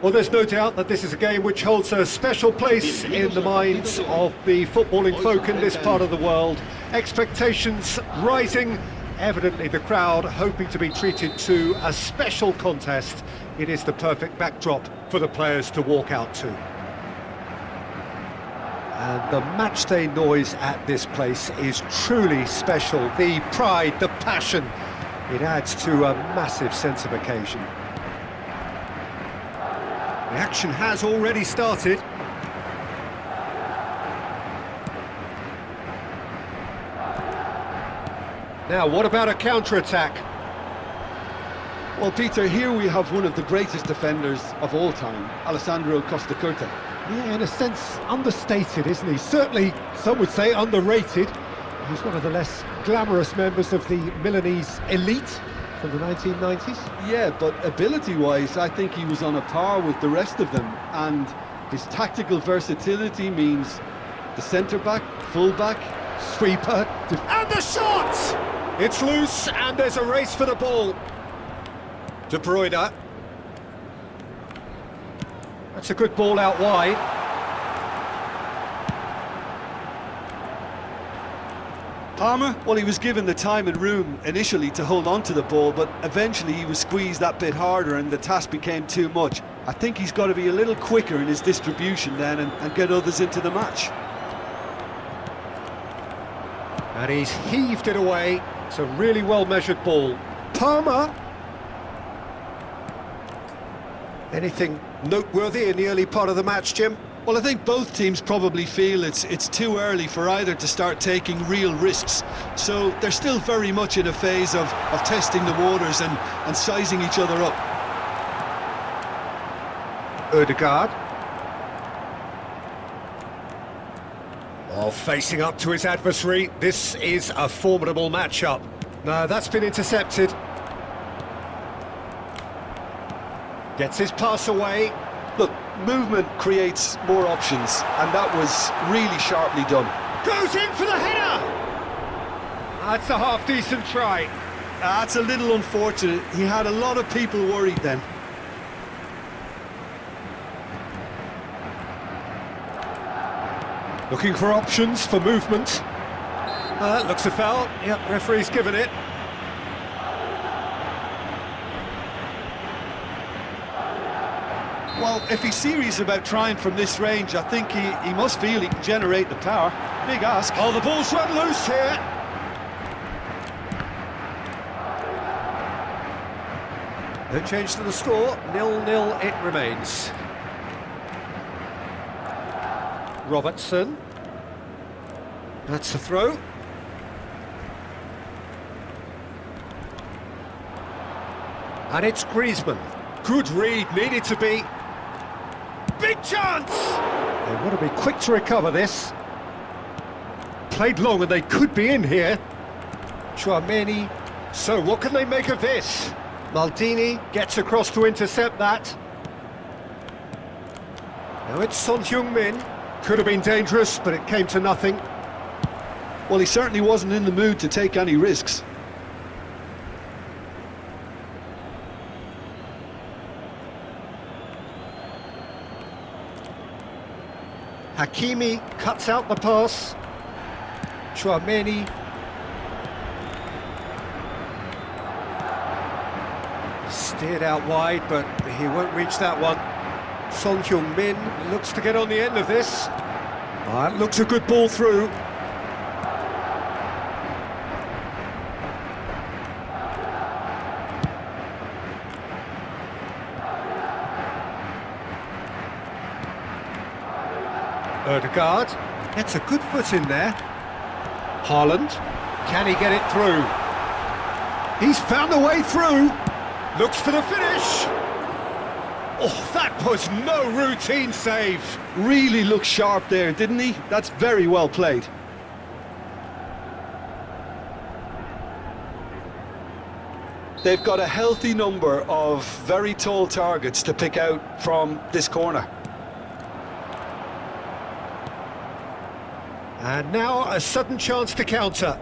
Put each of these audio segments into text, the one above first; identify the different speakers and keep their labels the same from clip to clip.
Speaker 1: Well, there's no doubt that this is a game which holds a special place in the minds of the footballing folk in this part of the world. Expectations rising, evidently the crowd hoping to be treated to a special contest. It is the perfect backdrop for the players to walk out to. And the matchday noise at this place is truly special. The pride, the passion, it adds to a massive sense of occasion. The action has already started. Now, what about a counter-attack?
Speaker 2: Well, Peter, here we have one of the greatest defenders of all time, Alessandro Costacurta.
Speaker 1: Yeah, in a sense, understated, isn't he? Certainly, some would say underrated. He's one of the less glamorous members of the Milanese elite from the 1990s.
Speaker 2: Yeah, but ability-wise, I think he was on a par with the rest of them, and his tactical versatility means the centre-back, full-back,
Speaker 1: Sweeper, and the shot! It's loose, and there's a race for the ball. De Bruyne. That's a good ball out wide.
Speaker 2: Palmer, well, he was given the time and room initially to hold on to the ball, but eventually he was squeezed that bit harder and the task became too much. I think he's got to be a little quicker in his distribution then and get others into the match.
Speaker 1: And he's heaved it away. It's a really well-measured ball. Palmer. Anything noteworthy in the early part of the match, Jim?
Speaker 2: Well, I think both teams probably feel it's too early for either to start taking real risks. So they're still very much in a phase of testing the waters and sizing each other up.
Speaker 1: Ødegaard. Oh, facing up to his adversary. This is a formidable matchup. No, that's been intercepted. Gets his pass away.
Speaker 2: Look, movement creates more options, and that was really sharply done.
Speaker 1: Goes in for the header! That's a half-decent try.
Speaker 2: That's a little unfortunate. He had a lot of people worried then.
Speaker 1: Looking for options for movement. Looks a foul. Yep, referee's given it.
Speaker 2: Well, if he's serious about trying from this range, I think he must feel he can generate the power. Big ask.
Speaker 1: Oh, the ball's run loose here. No change to the score. 0-0 it remains. Robertson. That's a throw. And it's Griezmann. Good read, needed to be. Big chance! They want to be quick to recover this. Played long and they could be in here. Tchouameni. So what can they make of this? Maldini gets across to intercept that. Now it's Son Heung-min. Could have been dangerous, but it came to nothing.
Speaker 2: Well, he certainly wasn't in the mood to take any risks.
Speaker 1: Hakimi cuts out the pass. Tchouameni. Steered out wide, but he won't reach that one. Son Heung-min looks to get on the end of this. It looks a good ball through. Ødegaard gets a good foot in there. Haaland, can he get it through? He's found a way through. Looks for the finish. Oh, that was no routine save.
Speaker 2: Really looked sharp there, didn't he? That's very well played. They've got a healthy number of very tall targets to pick out from this corner.
Speaker 1: And now a sudden chance to counter.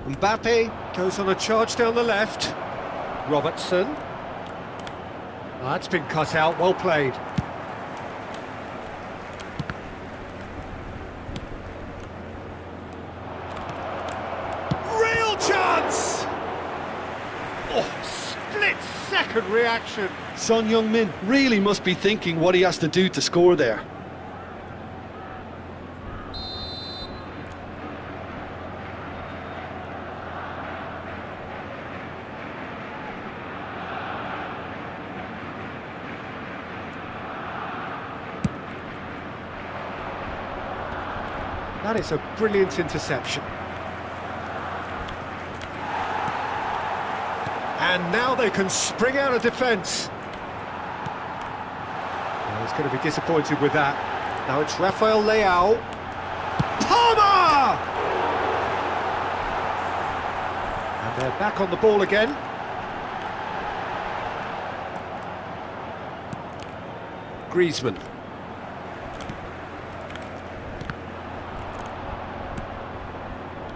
Speaker 1: Mbappe goes on a charge down the left. Robertson. That's been cut out, well played. Real chance! Oh, split-second reaction.
Speaker 2: Son Heung-min really must be thinking what he has to do to score there.
Speaker 1: That is a brilliant interception. And now they can spring out of defence. Well, he's going to be disappointed with that. Now it's Rafael Leao. Palmer! And they're back on the ball again. Griezmann.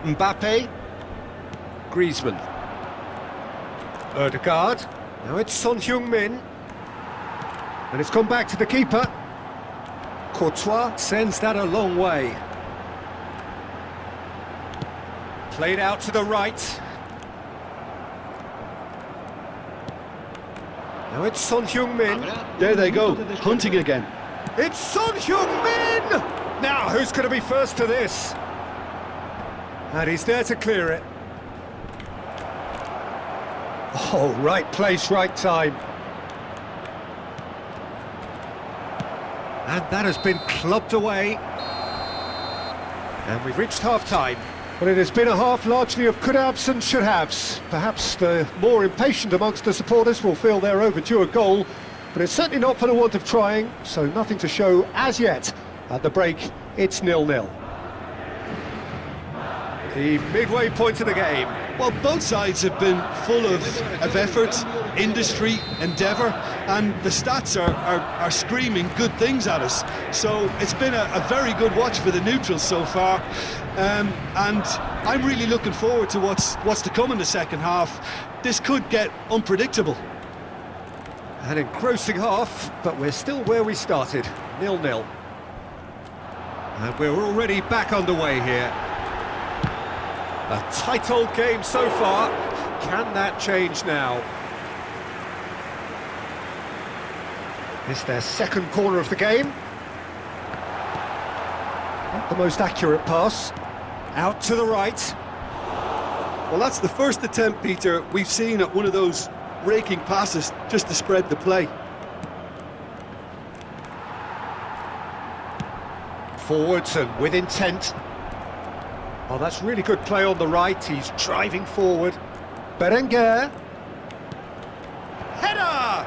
Speaker 1: Mbappe. Griezmann. Ødegaard. Now it's Son Heung-min. And it's gone back to the keeper. Courtois sends that a long way. Played out to the right. Now it's Son Heung-min.
Speaker 2: There they go, hunting again.
Speaker 1: It's Son Heung-min! Now, who's going to be first to this? And he's there to clear it. Oh, right place, right time. And that has been clubbed away. And we've reached half-time. Well, it has been a half largely of could-haves and should-haves. Perhaps the more impatient amongst the supporters will feel they're overdue a goal, but it's certainly not for the want of trying, so nothing to show as yet. At the break, it's 0-0. The midway point of the game.
Speaker 2: Well, both sides have been full of effort, industry, endeavour, and the stats are screaming good things at us. So it's been a very good watch for the neutrals so far, and I'm really looking forward to what's to come in the second half. This could get unpredictable.
Speaker 1: An engrossing half, but we're still where we started, 0-0. And we're already back underway here. A tight old game so far. Can that change now? It's their second corner of the game. Not the most accurate pass. Out to the right.
Speaker 2: Well, that's the first attempt, Peter, we've seen at one of those raking passes just to spread the play.
Speaker 1: Forwards and with intent. Oh, that's really good play on the right. He's driving forward. Berenguer. Header!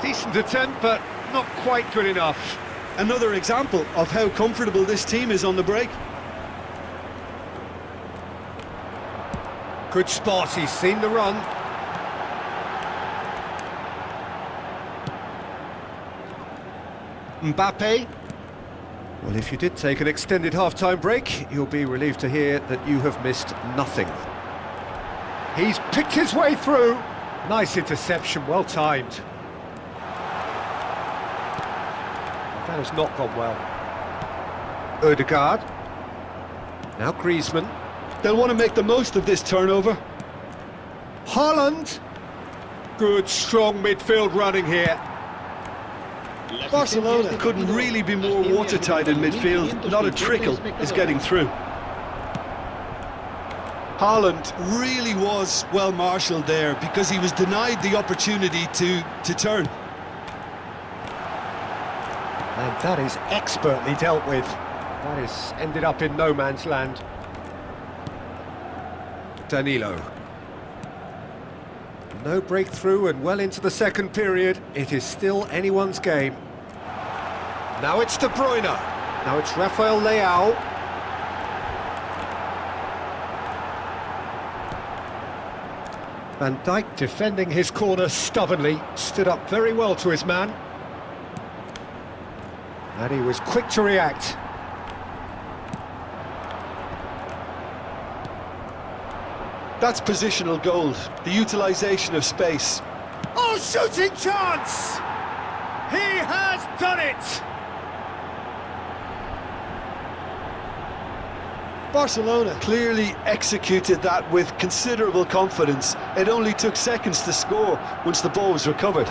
Speaker 1: Decent attempt, but not quite good enough.
Speaker 2: Another example of how comfortable this team is on the break.
Speaker 1: Good spot, he's seen the run. Mbappe. Well, if you did take an extended half-time break, you'll be relieved to hear that you have missed nothing. He's picked his way through. Nice interception, well timed. That has not gone well. Odegaard. Now Griezmann.
Speaker 2: They'll want to make the most of this turnover.
Speaker 1: Haaland. Good, strong midfield running here.
Speaker 2: Barcelona couldn't really be more watertight in midfield. Not a trickle is getting through. Haaland really was well marshalled there because he was denied the opportunity to turn.
Speaker 1: And that is expertly dealt with. That has ended up in no man's land. Danilo. No breakthrough and well into the second period. It is still anyone's game. Now it's De Bruyne. Now it's Rafael Leao. Van Dijk defending his corner stubbornly. Stood up very well to his man. And he was quick to react.
Speaker 2: That's positional gold, the utilisation of space.
Speaker 1: Oh, shooting chance! He has done it!
Speaker 2: Barcelona clearly executed that with considerable confidence. It only took seconds to score once the ball was recovered.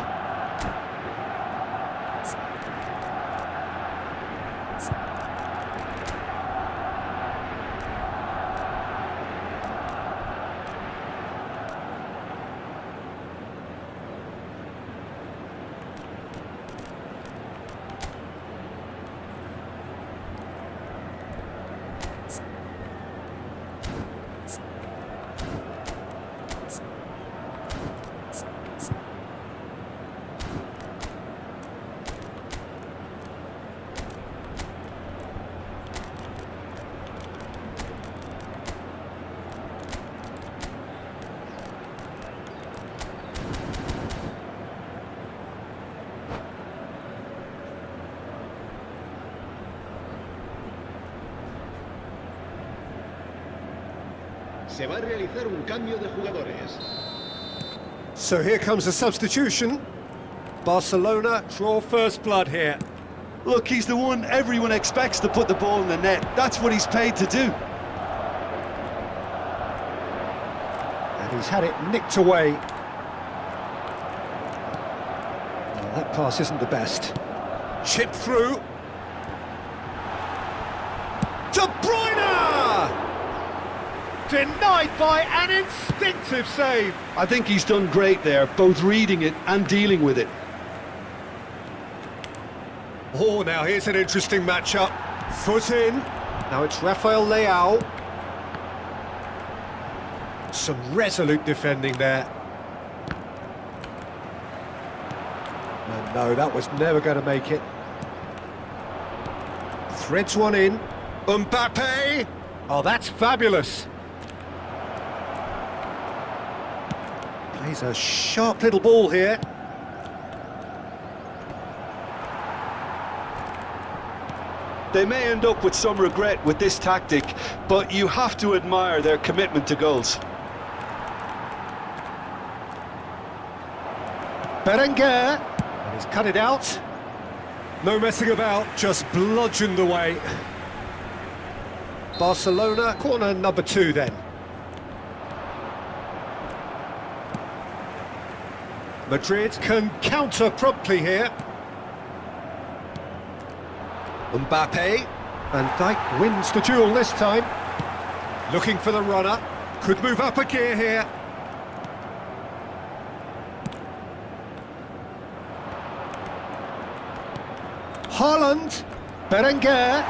Speaker 3: Se va a realizar un cambio de jugadores.
Speaker 1: So here comes a substitution. Barcelona draw first blood here.
Speaker 2: Look, he's the one everyone expects to put the ball in the net. That's what he's paid to do.
Speaker 1: And he's had it nicked away. Well, that pass isn't the best. Chip through. De Bruyne! Denied by an instinctive save.
Speaker 2: I think he's done great there, both reading it and dealing with it.
Speaker 1: Oh, now here's an interesting matchup. Foot in. Now it's Rafael Leao. Some resolute defending there. And no, that was never going to make it. Threads one in. Mbappe! Oh, that's fabulous. Plays a sharp little ball here.
Speaker 2: They may end up with some regret with this tactic, but you have to admire their commitment to goals.
Speaker 1: Berenguer, and he's cut it out. No messing about, just bludgeoned away. Barcelona, corner number 2 then. Madrid can counter promptly here. Mbappe, Van Dijk wins the duel this time. Looking for the runner, could move up a gear here. Haaland, Berenguer.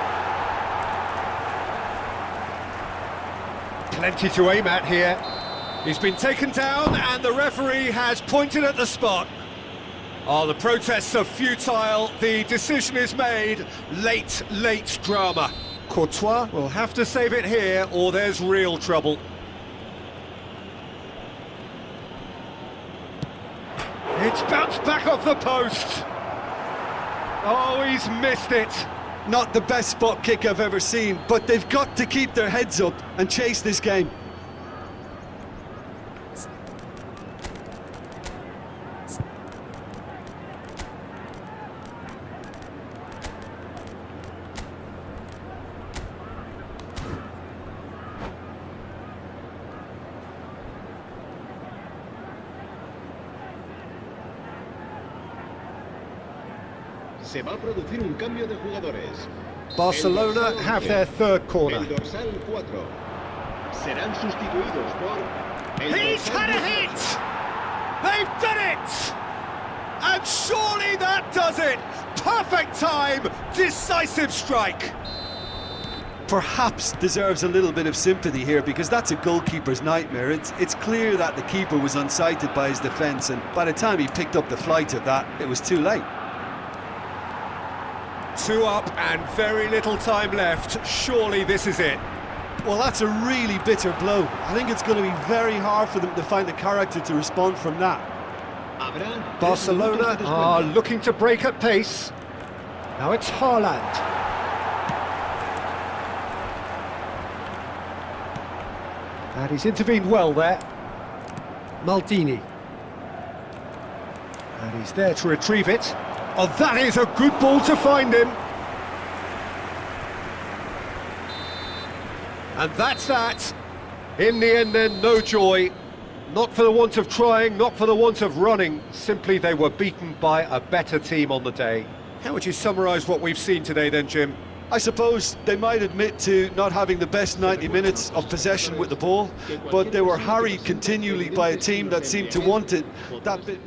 Speaker 1: Plenty to aim at here. He's been taken down and the referee has pointed at the spot. Oh, the protests are futile, the decision is made. Late drama. Courtois will have to save it here or there's real trouble. It's bounced back off the post. Oh, he's missed it.
Speaker 2: Not the best spot kick I've ever seen, but they've got to keep their heads up and chase this game.
Speaker 3: Se va a producir un cambio de jugadores.
Speaker 1: Barcelona have their third corner.
Speaker 3: El dorsal 4. Serán sustituidos por...
Speaker 1: He's had a hit! They've done it! And surely that does it! Perfect time, decisive strike.
Speaker 2: Perhaps deserves a little bit of sympathy here because that's a goalkeeper's nightmare. It's clear that the keeper was unsighted by his defence, and by the time he picked up the flight of that, it was too late.
Speaker 1: 2 up and very little time left. Surely this is it.
Speaker 2: Well, that's a really bitter blow. I think it's going to be very hard for them to find the character to respond from that.
Speaker 1: Barcelona are looking to break at pace. Now it's Haaland. And he's intervened well there. Maldini. And he's there to retrieve it. Oh, that is a good ball to find him. And that's that. In the end then, no joy. Not for the want of trying, not for the want of running. Simply they were beaten by a better team on the day. How would you summarise what we've seen today then, Jim?
Speaker 2: I suppose they might admit to not having the best 90 minutes of possession with the ball, but they were harried continually by a team that seemed to want it that bit.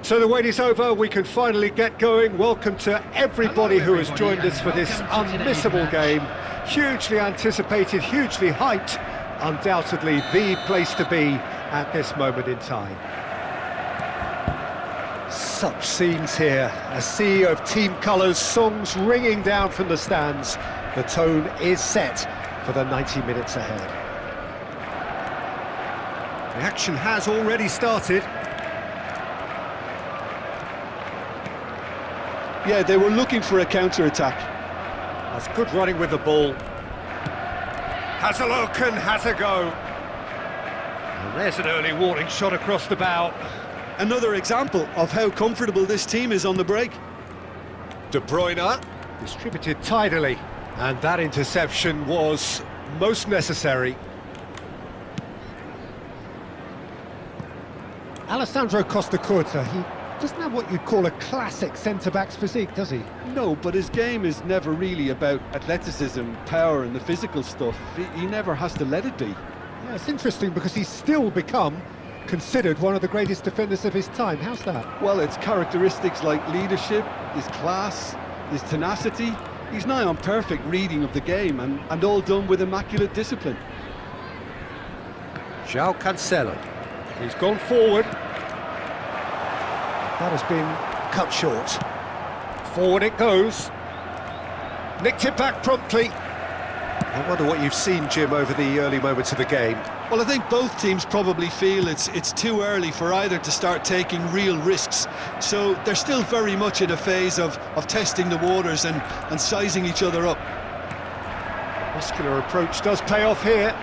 Speaker 1: So the wait is over, we can finally get going. Welcome to everybody who has joined us for this unmissable game. Hugely anticipated, hugely hyped, undoubtedly the place to be at this moment in time. Such scenes here, a sea of team colours, songs ringing down from the stands. The tone is set for the 90 minutes ahead. The action has already started.
Speaker 2: Yeah, they were looking for a counter-attack.
Speaker 1: That's good running with the ball. Has a look and has a go. And there's an early warning shot across the bow.
Speaker 2: Another example of how comfortable this team is on the break.
Speaker 1: De Bruyne distributed tidily, and that interception was most necessary. Alessandro Costacurta, he doesn't have what you'd call a classic centre-back's physique, does he?
Speaker 2: No, but his game is never really about athleticism, power and the physical stuff. He never has to let it be.
Speaker 1: Yeah, it's interesting because he's still become considered one of the greatest defenders of his time. How's that?
Speaker 2: Well, it's characteristics like leadership, his class, his tenacity. He's nigh on perfect reading of the game and all done with immaculate discipline.
Speaker 1: João Cancelo. He's gone forward. That has been cut short. Forward it goes. Nicked it back promptly. I wonder what you've seen, Jim, over the early moments of the game.
Speaker 2: Well, I think both teams probably feel it's too early for either to start taking real risks. So they're still very much in a phase of testing the waters and sizing each other up.
Speaker 1: Muscular approach does pay off here.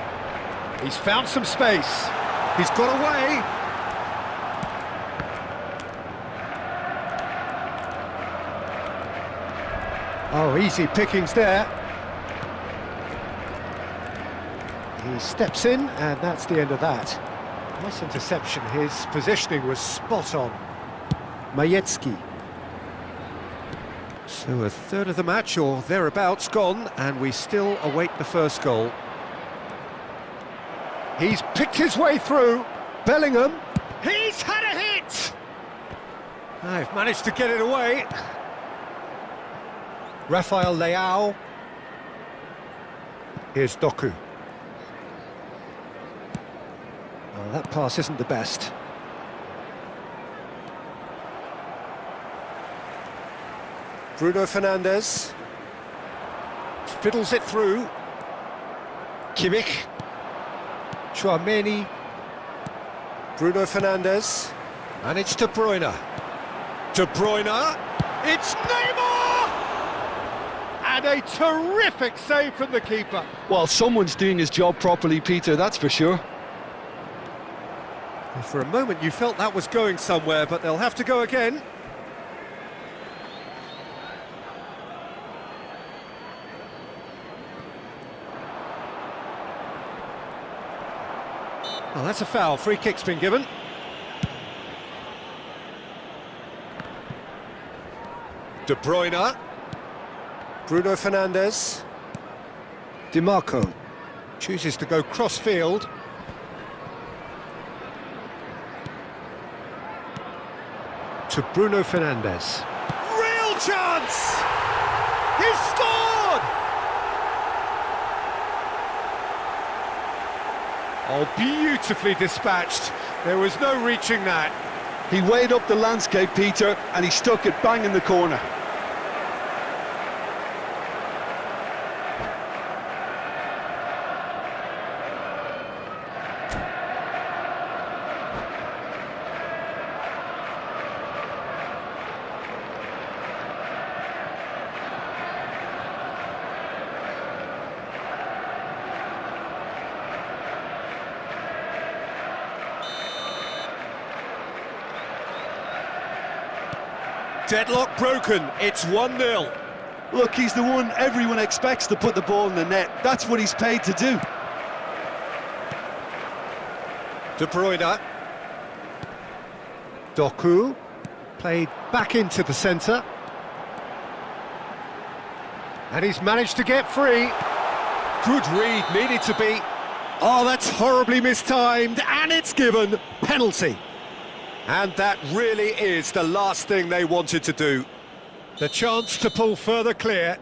Speaker 1: He's found some space. He's got away. Oh, easy pickings there. He steps in, and that's the end of that. Nice interception. His positioning was spot on. Majecki. So a third of the match, or thereabouts, gone, and we still await the first goal. He's picked his way through. Bellingham. He's had a hit! I've managed to get it away. Rafael Leao. Here's Doku. Well, that pass isn't the best. Bruno Fernandes. Fiddles it through. Kimmich. Tchouaméni. Bruno Fernandes. And it's De Bruyne. De Bruyne. It's Neymar! And a terrific save from the keeper.
Speaker 2: Well, someone's doing his job properly, Peter, that's for sure.
Speaker 1: For a moment you felt that was going somewhere, but they'll have to go again. Well, that's a foul. Free kick's been given. De Bruyne. Bruno Fernandes. Di Marco chooses to go cross-field. To Bruno Fernandes. Real chance! He's scored! Oh, beautifully dispatched. There was no reaching that.
Speaker 2: He weighed up the landscape, Peter, and he stuck it bang in the corner.
Speaker 1: Deadlock broken, it's 1-0.
Speaker 2: Look, he's the one everyone expects to put the ball in the net. That's what he's paid to do.
Speaker 1: De Bruyne. Doku. Played back into the centre. And he's managed to get free. Good read, needed to be. Oh, that's horribly mistimed, and it's given. Penalty. And that really is the last thing they wanted to do. The chance to pull further clear.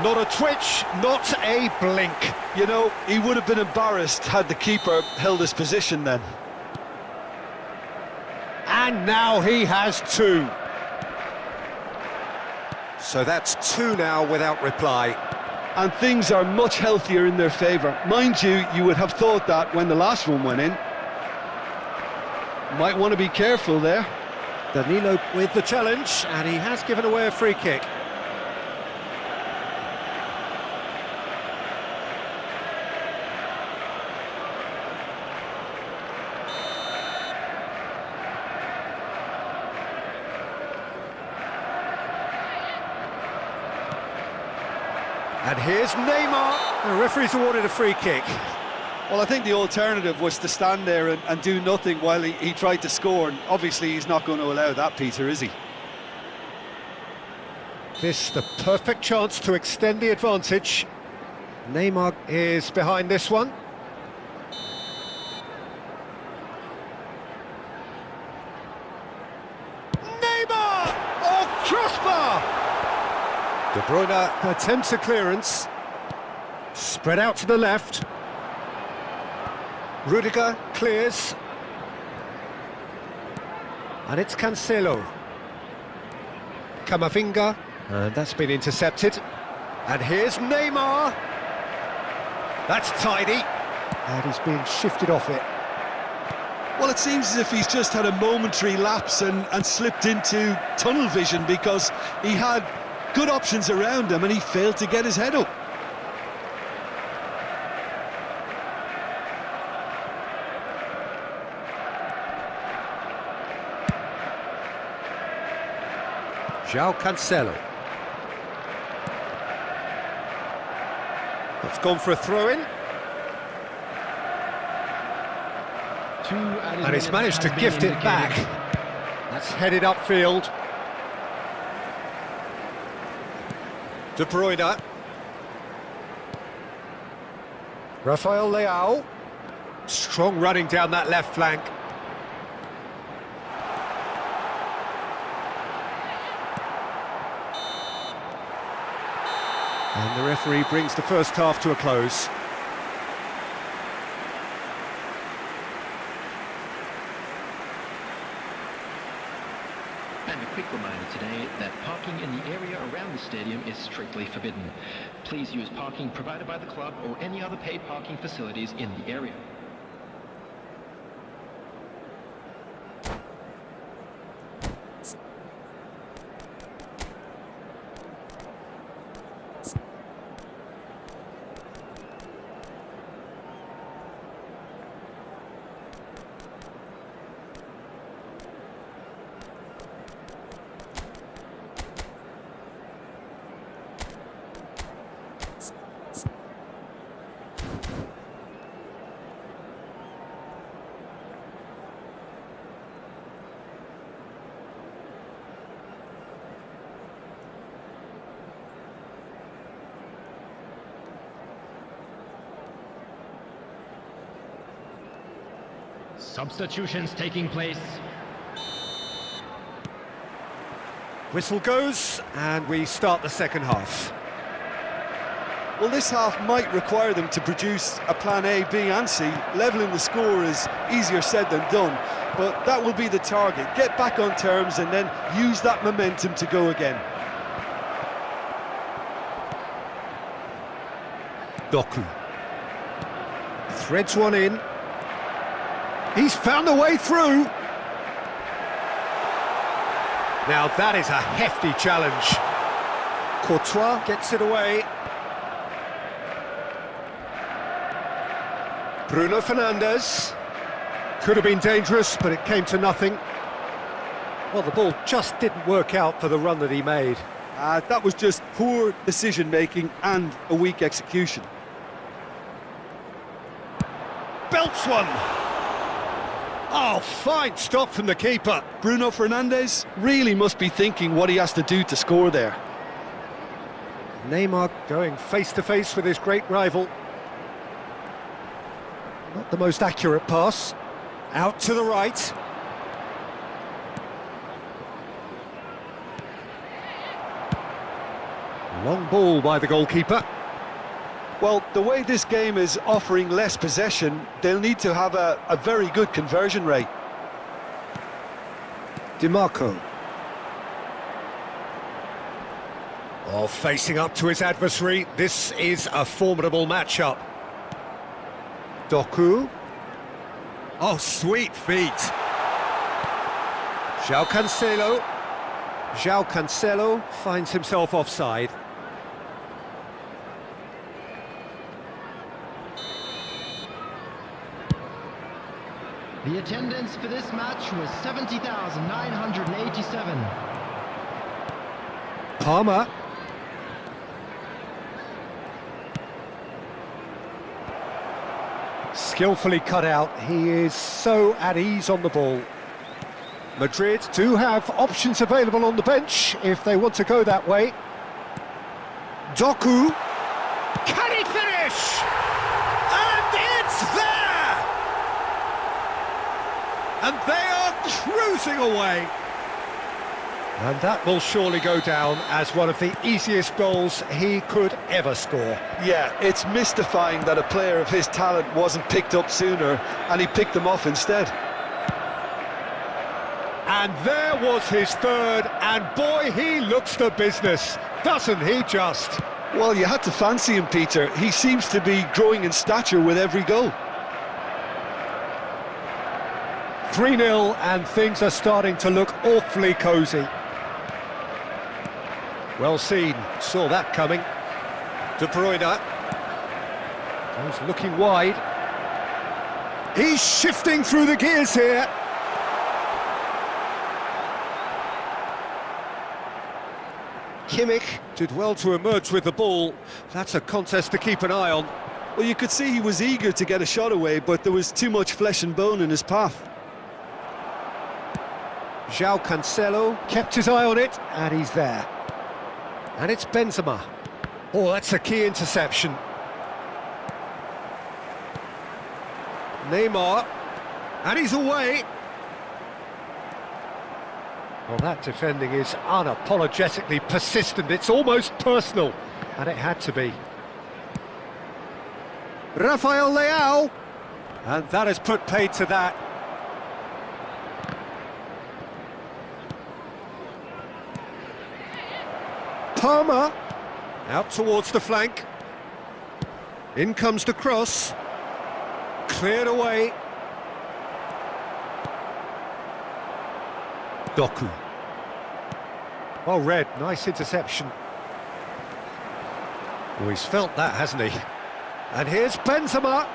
Speaker 1: Not a twitch, not a blink.
Speaker 2: You know, he would have been embarrassed had the keeper held his position then.
Speaker 1: And now he has two. So that's two now without reply.
Speaker 2: And things are much healthier in their favour. Mind you, you would have thought that when the last one went in. Might want to be careful there.
Speaker 1: Danilo with the challenge, and he has given away a free kick. And here's Neymar. The referee's awarded a free kick.
Speaker 2: Well, I think the alternative was to stand there and do nothing while he tried to score. And obviously, he's not going to allow that, Peter, is he?
Speaker 1: This the perfect chance to extend the advantage. Neymar is behind this one. Neymar! Oh, crossbar! De Bruyne attempts a clearance. Spread out to the left. Rudiger clears. And it's Cancelo. Camavinga. And that's been intercepted. And here's Neymar. That's tidy. And he's being shifted off it.
Speaker 2: Well, it seems as if he's just had a momentary lapse and slipped into tunnel vision, because he had good options around him and he failed to get his head up.
Speaker 1: João Cancelo. It's gone for a throw-in. And he's managed to gift it back. That's headed upfield. De Bruyne. Rafael Leao. Strong running down that left flank. And the referee brings the first half to a close.
Speaker 4: And a quick reminder today that parking in the area around the stadium is strictly forbidden. Please use parking provided by the club or any other paid parking facilities in the area.
Speaker 5: Substitutions taking place.
Speaker 1: Whistle goes, and we start the second half.
Speaker 2: Well, this half might require them to produce a plan A, B and C. Levelling the score is easier said than done, but that will be the target. Get back on terms and then use that momentum to go again.
Speaker 1: Doku. Threads one in. He's found a way through. Now that is a hefty challenge. Courtois gets it away. Bruno Fernandes. Could have been dangerous, but it came to nothing. Well, the ball just didn't work out for the run that he made.
Speaker 2: That was just poor decision-making and a weak execution.
Speaker 1: Belts one. Oh, fine stop from the keeper.
Speaker 2: Bruno Fernandes really must be thinking what he has to do to score there.
Speaker 1: Neymar going face-to-face with his great rival. Not the most accurate pass. Out to the right. Long ball by the goalkeeper.
Speaker 2: Well, the way this game is offering less possession, they'll need to have a very good conversion rate.
Speaker 1: DiMarco. Oh, facing up to his adversary. This is a formidable matchup. Doku. Oh, sweet feet. João Cancelo. João Cancelo finds himself offside.
Speaker 5: The attendance for this match was 70,987.
Speaker 1: Palmer. Skillfully cut out. He is so at ease on the ball. Madrid do have options available on the bench if they want to go that way. Doku. Can he finish? And it's there! And they are cruising away. And that will surely go down as one of the easiest goals he could ever score.
Speaker 2: Yeah, it's mystifying that a player of his talent wasn't picked up sooner, and he picked them off instead.
Speaker 1: And there was his third, and boy, he looks the business, doesn't he just?
Speaker 2: Well, you had to fancy him, Peter. He seems to be growing in stature with every goal.
Speaker 1: 3-0, and things are starting to look awfully cosy. Well seen, saw that coming. De Bruyne. He's looking wide. He's shifting through the gears here. Kimmich did well to emerge with the ball. That's a contest to keep an eye on.
Speaker 2: Well, you could see he was eager to get a shot away, but there was too much flesh and bone in his path.
Speaker 1: João Cancelo kept his eye on it, and he's there. And it's Benzema. Oh, that's a key interception. Neymar. And he's away. Well, that defending is unapologetically persistent. It's almost personal. And it had to be. Rafael Leao. And that has put paid to that. Palmer. Out towards the flank. In comes the cross. Cleared away. Doku. Well read, nice interception. Oh, he's felt that, hasn't he? And here's Benzema.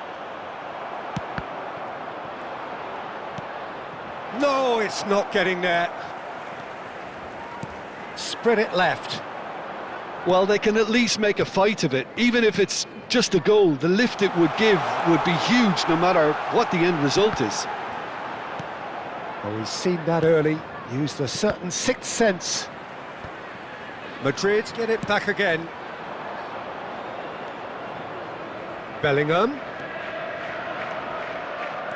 Speaker 1: No, it's not getting there. Spread it left.
Speaker 2: Well, they can at least make a fight of it. Even if it's just a goal, the lift it would give would be huge no matter what the end result is.
Speaker 1: Well, we've seen that early. Used a certain sixth sense. Madrid get it back again. Bellingham.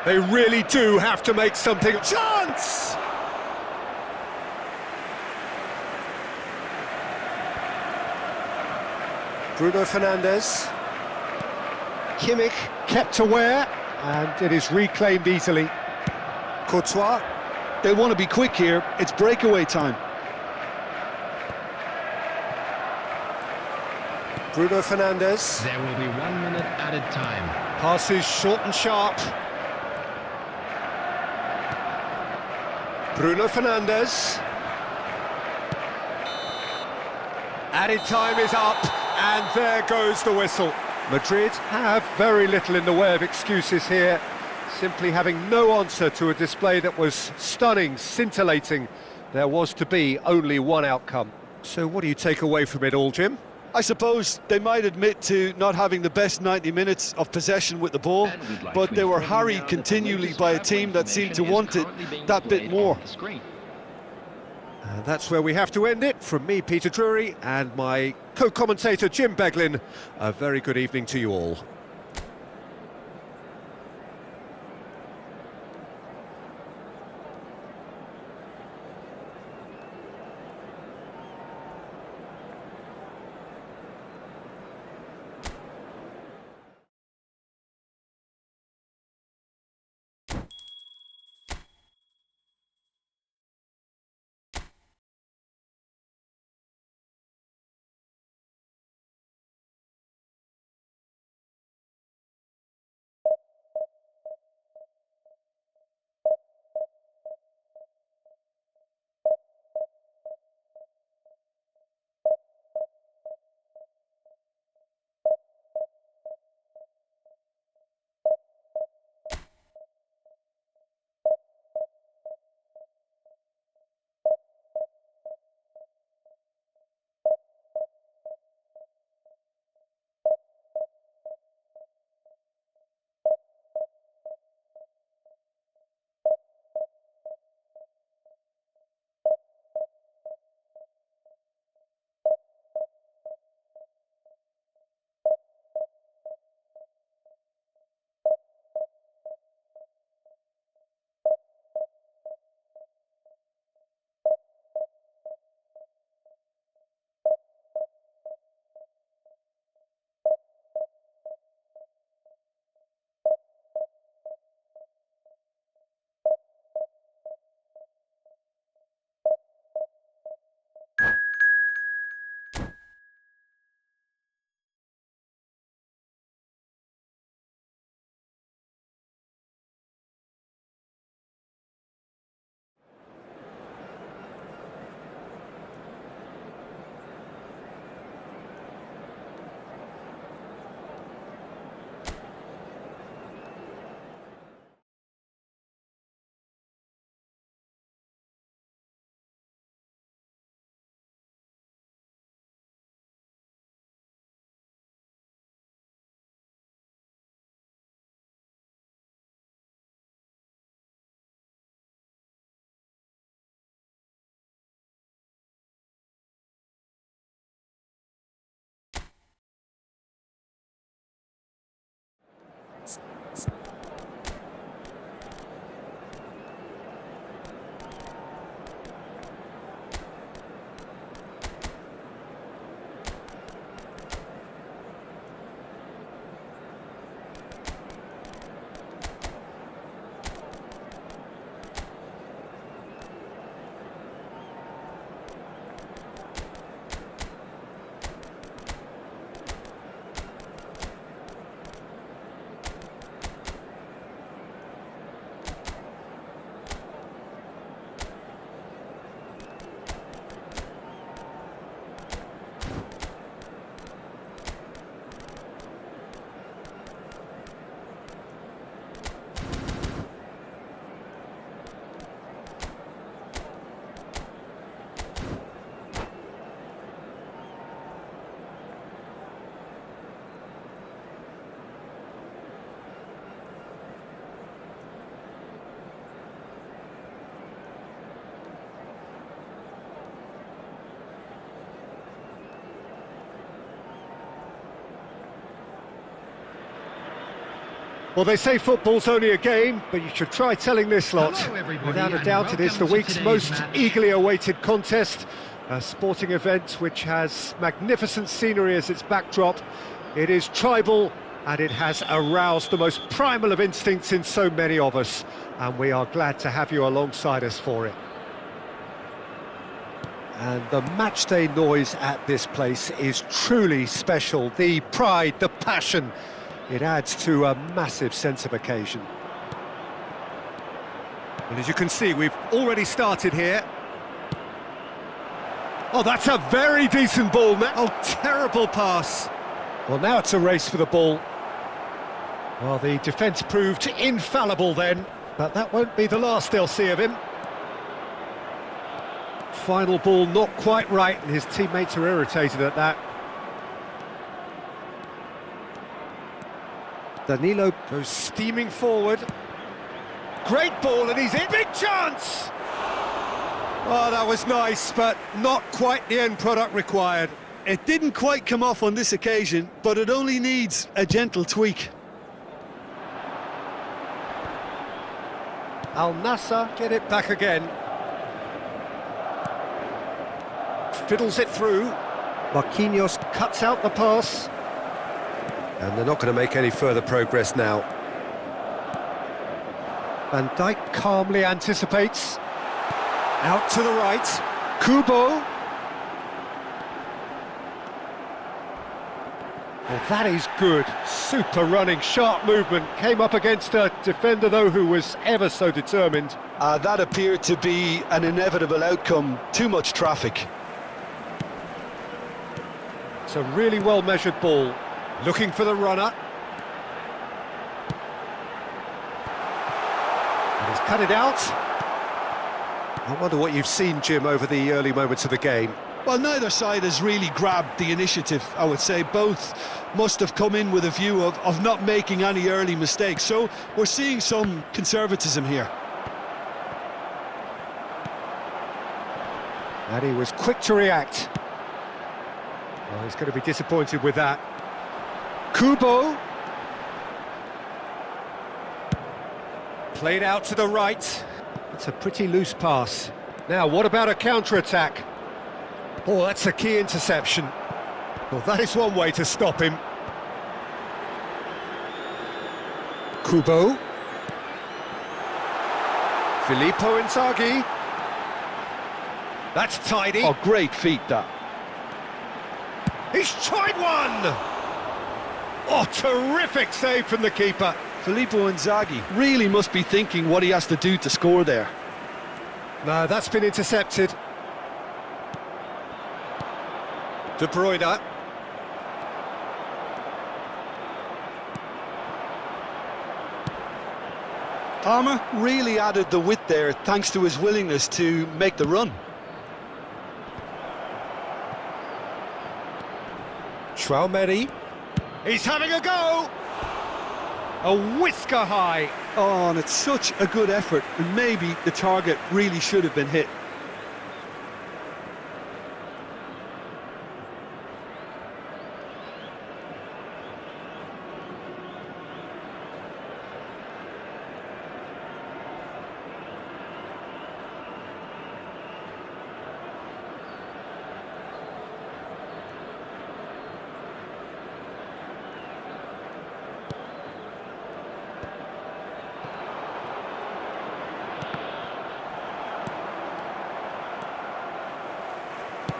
Speaker 1: They really do have to make something. Chance! Bruno Fernandes. Kimmich kept aware, and it is reclaimed easily. Courtois.
Speaker 2: They want to be quick here. It's breakaway time.
Speaker 1: Bruno Fernandes.
Speaker 5: There will be 1 minute added time.
Speaker 1: Passes short and sharp. Bruno Fernandes. Added time is up, and there goes the whistle. Madrid have very little in the way of excuses here, simply having no answer to a display that was stunning, scintillating. There was to be only one outcome. So what do you take away from it all, Jim?
Speaker 2: I suppose they might admit to not having the best 90 minutes of possession with the ball, but they were harried continually by a team that seemed to want it that bit more.
Speaker 1: And that's where we have to end it. From me, Peter Drury, and my co-commentator, Jim Beglin, a very good evening to you all. Well, they say football's only a game, but you should try telling this lot.
Speaker 5: Hello, everybody,
Speaker 1: Without a
Speaker 5: and
Speaker 1: doubt, it is the
Speaker 5: welcome to
Speaker 1: week's
Speaker 5: today's
Speaker 1: most
Speaker 5: match.
Speaker 1: eagerly awaited contest. A sporting event which has magnificent scenery as its backdrop. It is tribal, and it has aroused the most primal of instincts in so many of us. And we are glad to have you alongside us for it. And the matchday noise at this place is truly special. The pride, the passion, it adds to a massive sense of occasion. And as you can see, we've already started here. Oh, that's a very decent ball. Oh, terrible pass. Well, now it's a race for the ball. Well, the defence proved infallible then, but that won't be the last they'll see of him. final ball not quite right, and his teammates are irritated at that. Danilo goes steaming forward. Great ball, and he's in. Big chance! Oh, that was nice, but not quite the end product required.
Speaker 2: It didn't quite come off on this occasion, but it only needs a gentle tweak.
Speaker 1: Al Nassr get it back again. Fiddles it through. Marquinhos cuts out the pass. And they're not going to make any further progress now. Van Dijk calmly anticipates. Out to the right. Kubo. Well, that is good. Super running, sharp movement. Came up against a defender, though, who was ever so determined.
Speaker 2: That appeared to be an inevitable outcome. Too much traffic.
Speaker 1: It's a really well-measured ball. Looking for the runner. And he's cut it out. I wonder what you've seen, Jim, over the early moments of the game.
Speaker 2: Well, neither side has really grabbed the initiative, I would say. Both must have come in with a view of not making any early mistakes. So we're seeing some conservatism here.
Speaker 1: And he was quick to react. Well, he's going to be disappointed with that. Kubo. Played out to the right. It's a pretty loose pass. Now, what about a counter-attack? Oh, that's a key interception. Well, that is one way to stop him. Kubo. Filippo Inzaghi. That's tidy.
Speaker 2: Oh, great feat, that.
Speaker 1: He's tried one! Oh, terrific save from the keeper.
Speaker 2: Filippo Inzaghi really must be thinking what he has to do to score there.
Speaker 1: No, that's been intercepted. De Bruyne.
Speaker 2: Palmer really added the width there thanks to his willingness to make the run.
Speaker 1: Traumeri. He's having a go! A whisker high.
Speaker 2: Oh, and it's such a good effort, and maybe the target really should have been hit.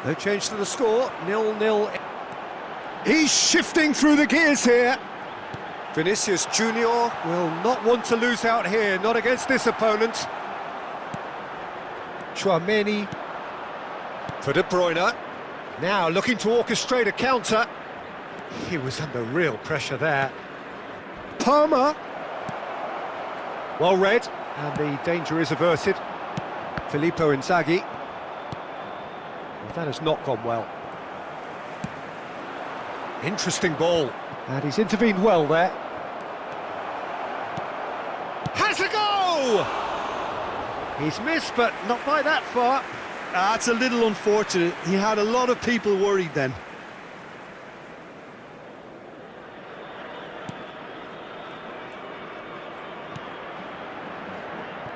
Speaker 1: No change to the score, 0-0. He's shifting through the gears here. Vinicius Junior will not want to lose out here, not against this opponent. Chouameni for De Bruyne. Now looking to orchestrate a counter. He was under real pressure there. Palmer. Well read, and the danger is averted. Filippo Inzaghi. That has not gone well. Interesting ball. And he's intervened well there. Has a go! He's missed, but not by that far.
Speaker 2: That's a little unfortunate. He had a lot of people worried then.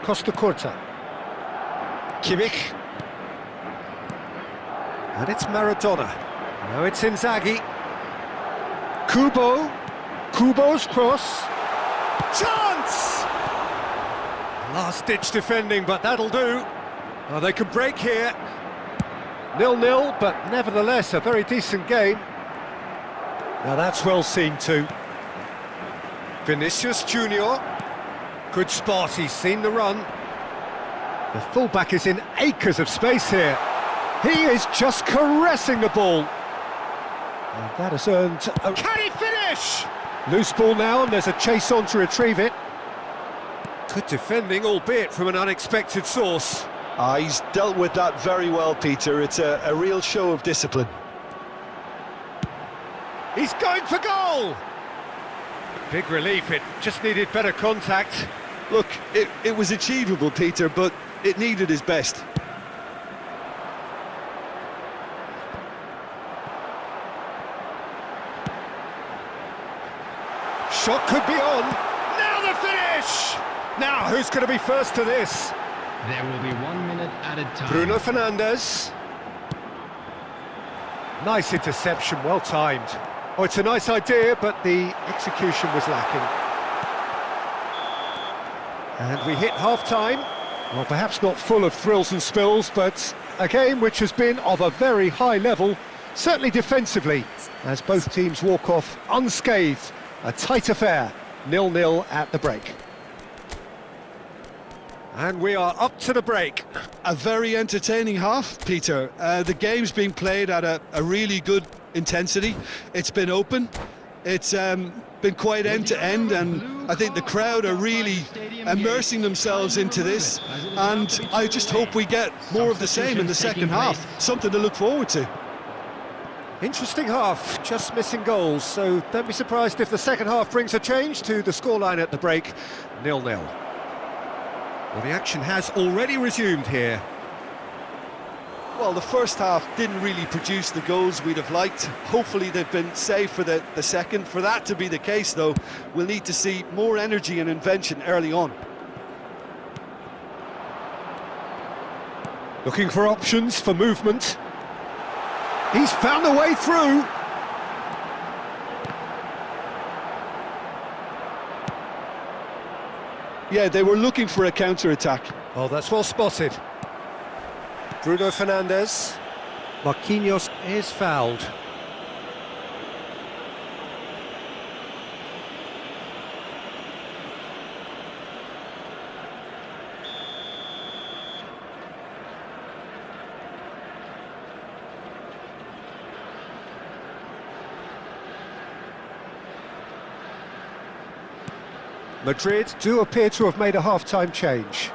Speaker 1: Costa Curta. Kimmich. And it's Maradona. Now it's Inzaghi. Kubo. Kubo's cross. Chance! Last-ditch defending, but that'll do. Oh, they could break here. 0-0, but nevertheless a very decent game. Now that's well seen too. Vinicius Junior. Good spot, he's seen the run. The fullback is in acres of space here. He is just caressing the ball. And that has earned a... Can he finish? Loose ball now, and there's a chase on to retrieve it. Good defending, albeit from an unexpected source.
Speaker 2: He's dealt with that very well, Peter. It's a real show of discipline.
Speaker 1: He's going for goal! Big relief, it just needed better contact.
Speaker 2: Look, it was achievable, Peter, but it needed his best.
Speaker 1: Shot could be on. Now the finish! Now, who's going to be first to this?
Speaker 5: There will be 1 minute added time.
Speaker 1: Bruno Fernandes. Nice interception, well timed. Oh, it's a nice idea, but the execution was lacking. And we hit half-time. Well, perhaps not full of thrills and spills, but a game which has been of a very high level, certainly defensively, as both teams walk off unscathed. A tight affair, 0-0 at the break. And we are up to the break.
Speaker 2: A very entertaining half, Peter. The game's been played at a really good intensity. It's been open. It's been quite end-to-end, and I think the crowd are really immersing themselves into this, and I just hope we get more of the same in the second half. Something to look forward to.
Speaker 1: Interesting half, just missing goals, so don't be surprised if the second half brings a change to the scoreline at the break, 0-0. Well, the action has already resumed here.
Speaker 2: Well, the first half didn't really produce the goals we'd have liked. Hopefully they've been saved for the second. For that to be the case, though, we'll need to see more energy and invention early on.
Speaker 1: Looking for options for movement. He's found a way through.
Speaker 2: Yeah, they were looking for a counter-attack.
Speaker 1: Oh, that's well spotted. Bruno Fernandes. Marquinhos is fouled. Madrid do appear to have made a half-time change.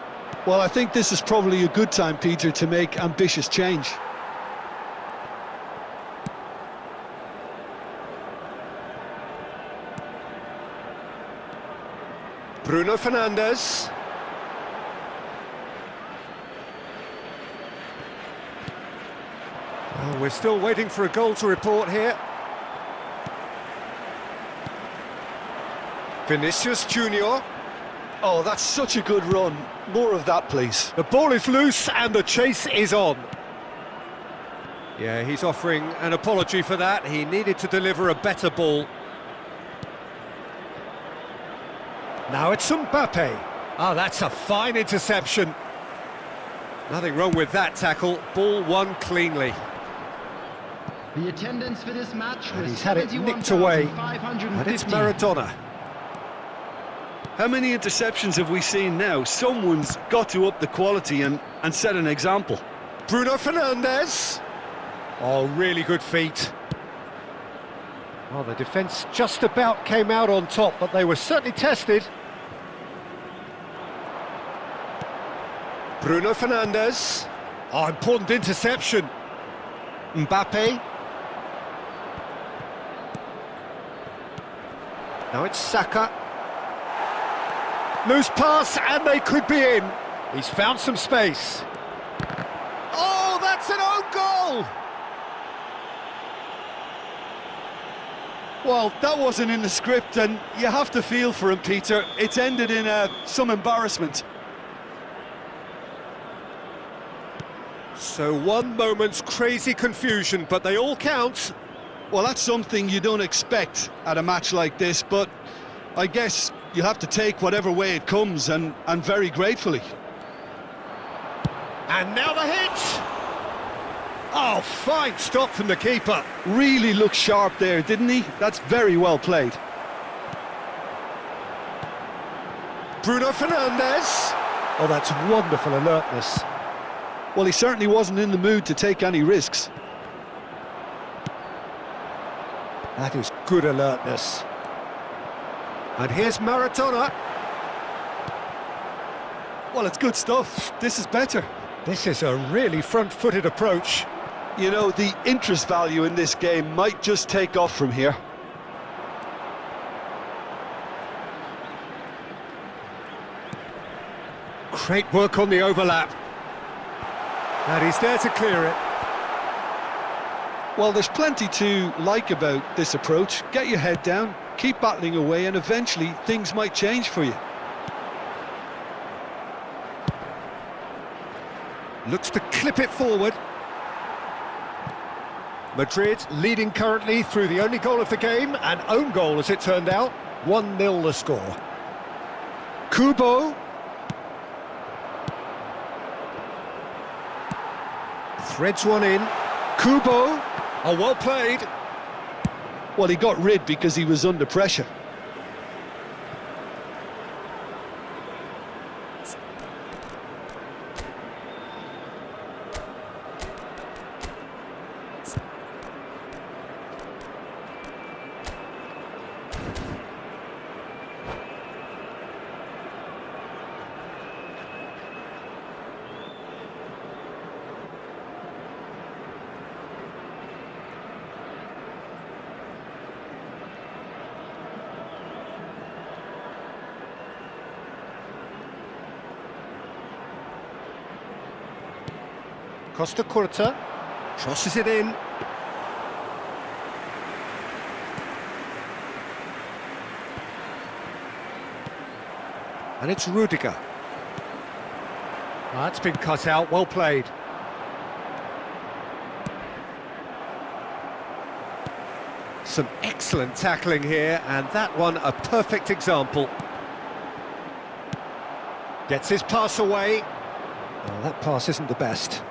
Speaker 2: Well, I think this is probably a good time, Peter, to make ambitious change.
Speaker 1: Bruno Fernandes. Oh, we're still waiting for a goal to report here. Vinicius Junior.
Speaker 2: Oh, that's such a good run. More of that, please.
Speaker 1: The ball is loose and the chase is on. Yeah, he's offering an apology for that. He needed to deliver a better ball. Now it's Mbappe. Oh, that's a fine interception. Nothing wrong with that tackle. Ball won cleanly.
Speaker 5: The attendance for this match
Speaker 1: And
Speaker 5: was
Speaker 1: he's had it nicked away.
Speaker 5: 71,550.
Speaker 1: And it's Maradona.
Speaker 2: How many interceptions have we seen now? Someone's got to up the quality and set an example.
Speaker 1: Bruno Fernandes. Oh, really good feet. Well, the defence just about came out on top, but they were certainly tested. Bruno Fernandes. Oh, important interception. Mbappe. Now it's Saka. Loose pass, and they could be in. He's found some space. Oh, that's an own goal!
Speaker 2: Well, that wasn't in the script, and you have to feel for him, Peter. It's ended in some embarrassment.
Speaker 1: So one moment's crazy confusion, but they all count.
Speaker 2: Well, that's something you don't expect at a match like this, but I guess you'll have to take whatever way it comes, and very gratefully.
Speaker 1: And now the hit! Oh, fine stop from the keeper.
Speaker 2: Really looked sharp there, didn't he? That's very well played.
Speaker 1: Bruno Fernandes. Oh, that's wonderful alertness.
Speaker 2: Well, he certainly wasn't in the mood to take any risks.
Speaker 1: That is good alertness. And here's Maradona.
Speaker 2: Well, it's good stuff. This is better.
Speaker 1: This is a really front-footed approach.
Speaker 2: You know, the interest value in this game might just take off from here.
Speaker 1: Great work on the overlap. And he's there to clear it.
Speaker 2: Well, there's plenty to like about this approach. Get your head down, keep battling away, and eventually things might change for you.
Speaker 1: Looks to clip it forward. Madrid leading currently through the only goal of the game, an own goal as it turned out. 1-0 the score. Kubo. Threads one in. Kubo. Oh, well played.
Speaker 2: Well, he got rid because he was under pressure.
Speaker 1: Costa Curta crosses it in. And it's Rudiger. That's been cut out, well played. Some excellent tackling here, and that one a perfect example. Gets his pass away. Well, that pass isn't the best.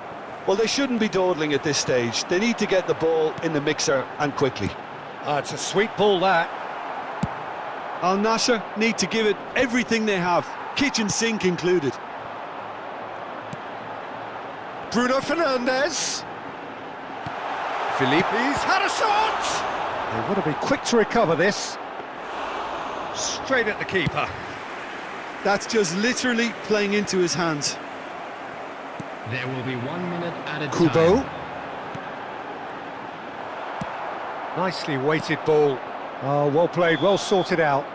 Speaker 2: Well, they shouldn't be dawdling at this stage. They need to get the ball in the mixer and quickly.
Speaker 1: It's a sweet ball, that.
Speaker 2: Al Nassr need to give it everything they have, kitchen sink included.
Speaker 1: Bruno Fernandes. Felipe's had a shot! They want to be quick to recover this. Straight at the keeper.
Speaker 2: That's just literally playing into his hands.
Speaker 4: There will be 1 minute added
Speaker 1: Kubo.
Speaker 4: time.
Speaker 1: Nicely weighted ball. Oh, well played, well sorted out.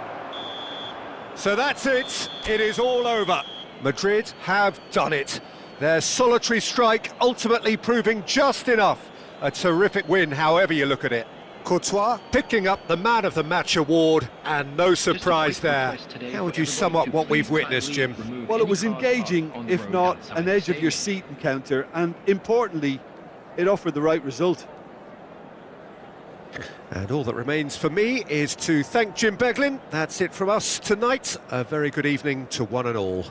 Speaker 1: So that's it. It is all over. Madrid have done it. Their solitary strike ultimately proving just enough. A terrific win, however you look at it. Courtois picking up the Man of the Match award, and no surprise there. How would you sum up what we've witnessed, Jim?
Speaker 2: Well, it was engaging, if not an edge-of-your-seat encounter, and importantly, it offered the right result.
Speaker 1: And all that remains for me is to thank Jim Beglin. That's it from us tonight. A very good evening to one and all.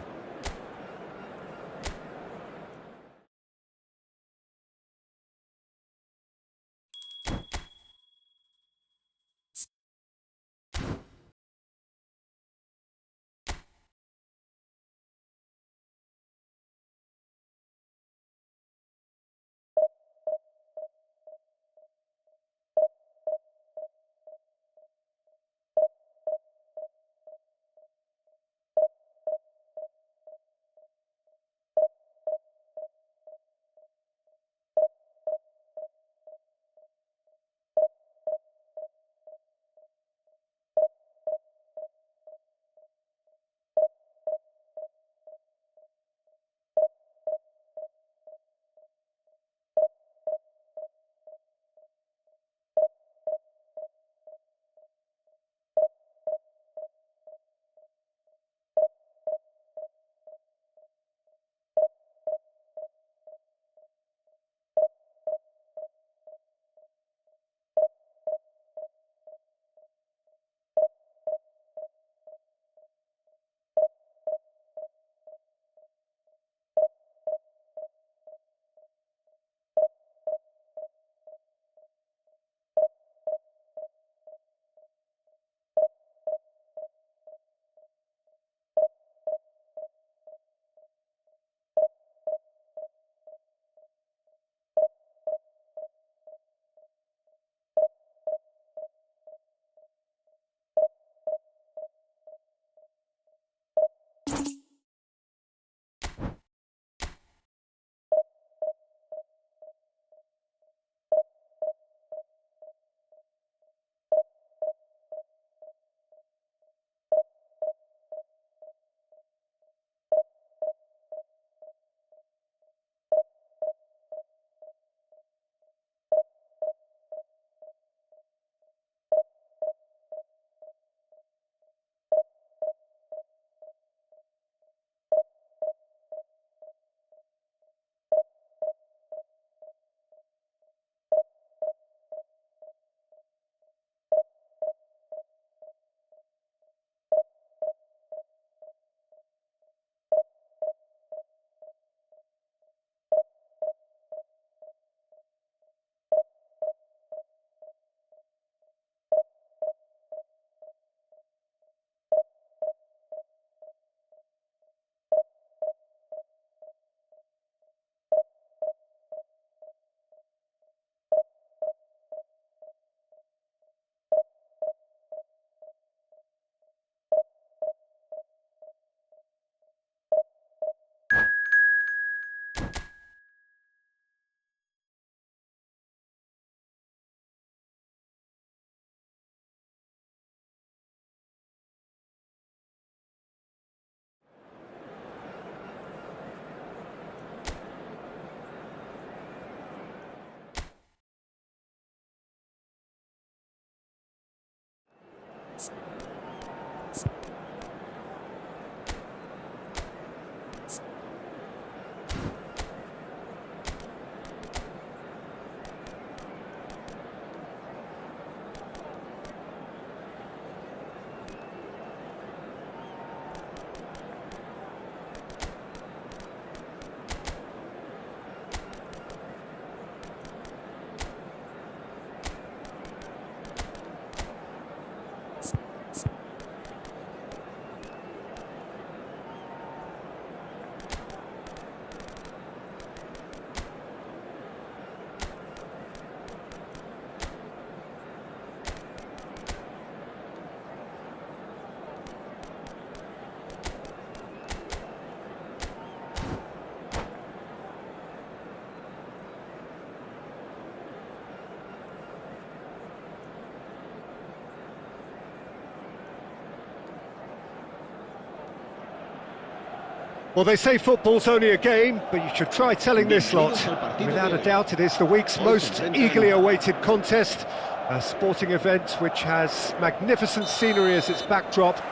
Speaker 1: Well, they say football's only a game, but you should try telling this lot. Without a doubt, it is the week's most eagerly awaited contest. A sporting event which has magnificent scenery as its backdrop.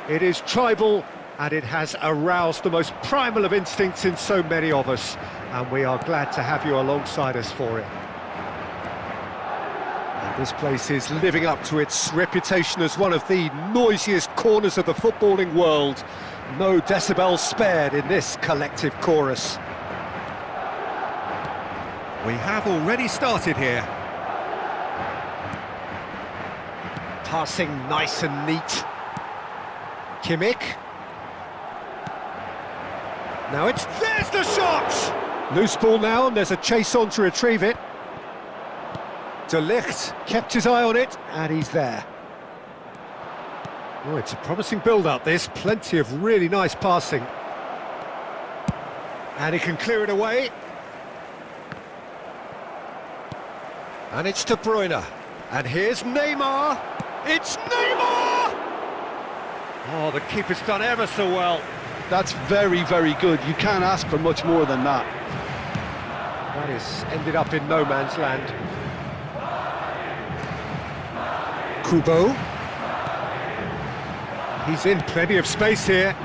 Speaker 1: It is tribal, and it has aroused the most primal of instincts in so many of us. And we are glad to have you alongside us for it. And this place is living up to its reputation as one of the noisiest corners of the footballing world. No decibels spared in this collective chorus. We have already started here. Passing nice and neat. Kimmich. Now there's the shot! Loose ball now, and there's a chase on to retrieve it. De Ligt kept his eye on it, and he's there. Oh, it's a promising build-up, this. Plenty of really nice passing. And he can clear it away. And it's De Bruyne. And here's Neymar. It's Neymar! Oh, the keeper's done ever so well.
Speaker 2: That's very, very good. You can't ask for much more than that.
Speaker 1: That is ended up in no man's land. Kubo. He's in plenty of space here.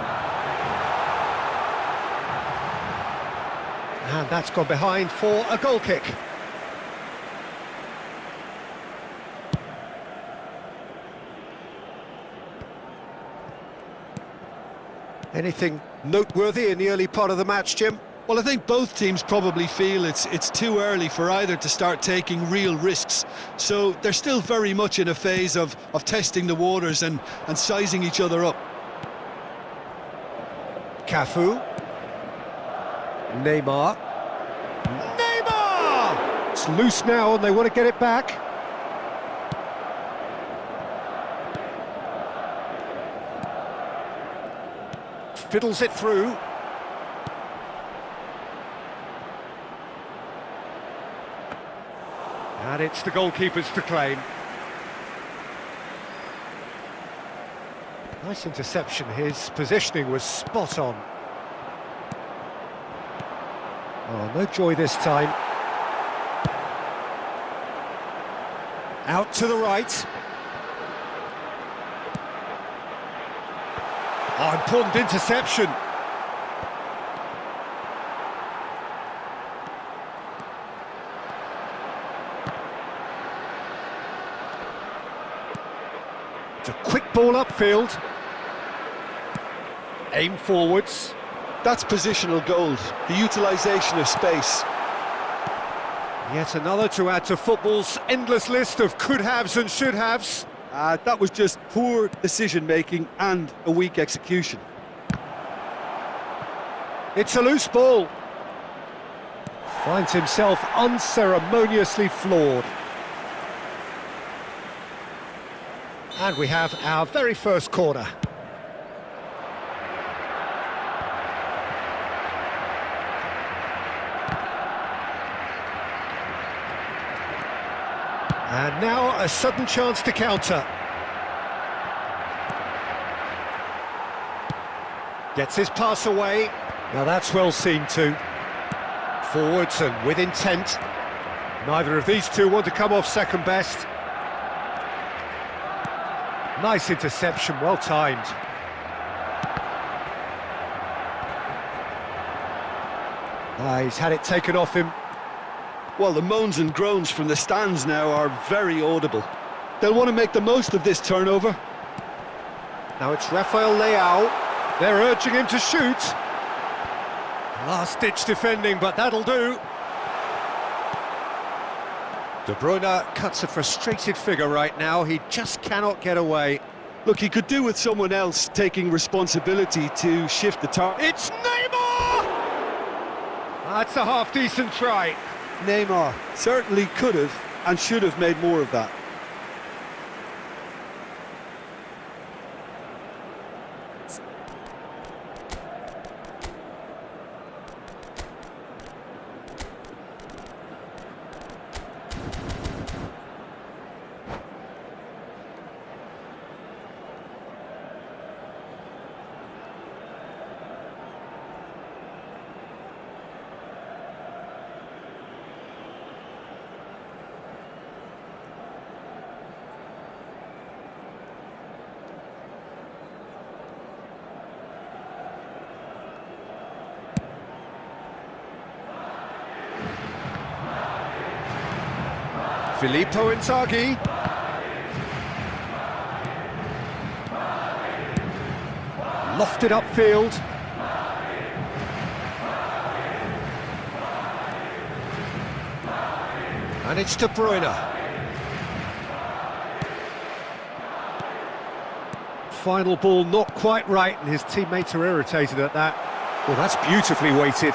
Speaker 1: And that's gone behind for a goal kick. Anything noteworthy in the early part of the match, Jim?
Speaker 2: Well, I think both teams probably feel it's too early for either to start taking real risks. So they're still very much in a phase of testing the waters and sizing each other up.
Speaker 1: Cafu. Neymar. Neymar! It's loose now and they want to get it back. Fiddles it through. And it's the goalkeepers to claim. Nice interception. His positioning was spot on. Oh, no joy this time. Out to the right. Oh, important interception. It's a quick ball upfield. Aim forwards.
Speaker 2: That's positional gold, the utilisation of space.
Speaker 1: Yet another to add to football's endless list of could-haves and should-haves.
Speaker 2: That was just poor decision-making and a weak execution.
Speaker 1: It's a loose ball. Finds himself unceremoniously floored. And we have our very first corner. And now a sudden chance to counter. Gets his pass away. Now that's well seen too. Forwards and with intent. Neither of these two want to come off second best. Nice interception, well timed. He's had it taken off him.
Speaker 2: Well, the moans and groans from the stands now are very audible. They'll want to make the most of this turnover.
Speaker 1: Now it's Rafael Leao. They're urging him to shoot. Last-ditch defending, but that'll do. De Bruyne cuts a frustrated figure right now. He just cannot get away.
Speaker 2: Look, he could do with someone else taking responsibility to shift the target.
Speaker 1: It's Neymar! That's a half-decent try.
Speaker 2: Neymar certainly could have and should have made more of that.
Speaker 1: Filippo Inzaghi. Lofted upfield. And it's De Bruyne. Final ball not quite right, and his teammates are irritated at that. Well, that's beautifully weighted.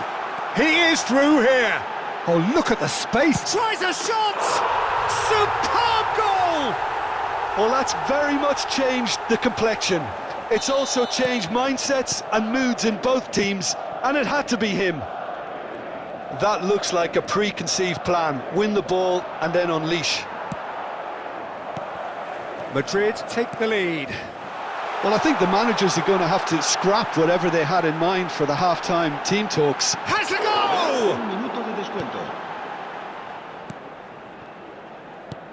Speaker 1: He is through here. Oh, look at the space. Tries a shot. Superb goal.
Speaker 2: Well, that's very much changed the complexion. It's also changed mindsets and moods in both teams, and it had to be him. That looks like a preconceived plan. Win the ball and then unleash.
Speaker 1: Madrid take the lead.
Speaker 2: Well, I think the managers are going to have to scrap whatever they had in mind for the half-time team talks.
Speaker 1: Has a goal!
Speaker 3: Un minuto de descuento.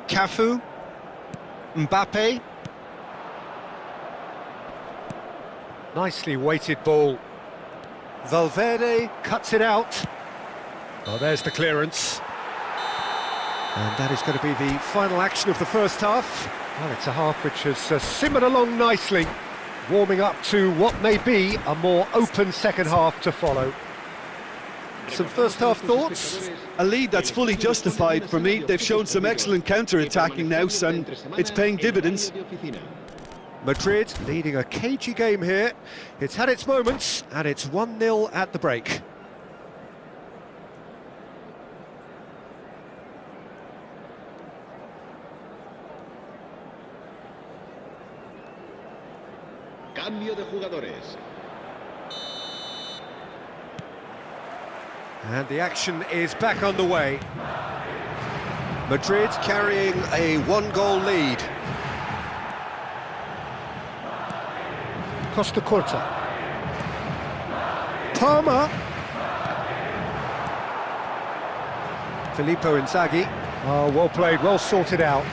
Speaker 1: Cafu. Mbappe. Nicely weighted ball. Valverde cuts it out. Oh, there's the clearance. And that is going to be the final action of the first half. Well, it's a half which has simmered along nicely, warming up to what may be a more open second half to follow. Some first half thoughts?
Speaker 2: A lead that's fully justified for me. They've shown some excellent counter-attacking now, and it's paying dividends.
Speaker 1: Madrid leading a cagey game here. It's had its moments, and it's 1-0 at the break.
Speaker 3: Cambio de jugadores.
Speaker 1: And the action is back underway. Madrid carrying a one-goal lead. Costa Curta. Parma. Filippo Inzaghi. Oh, well played, well sorted out.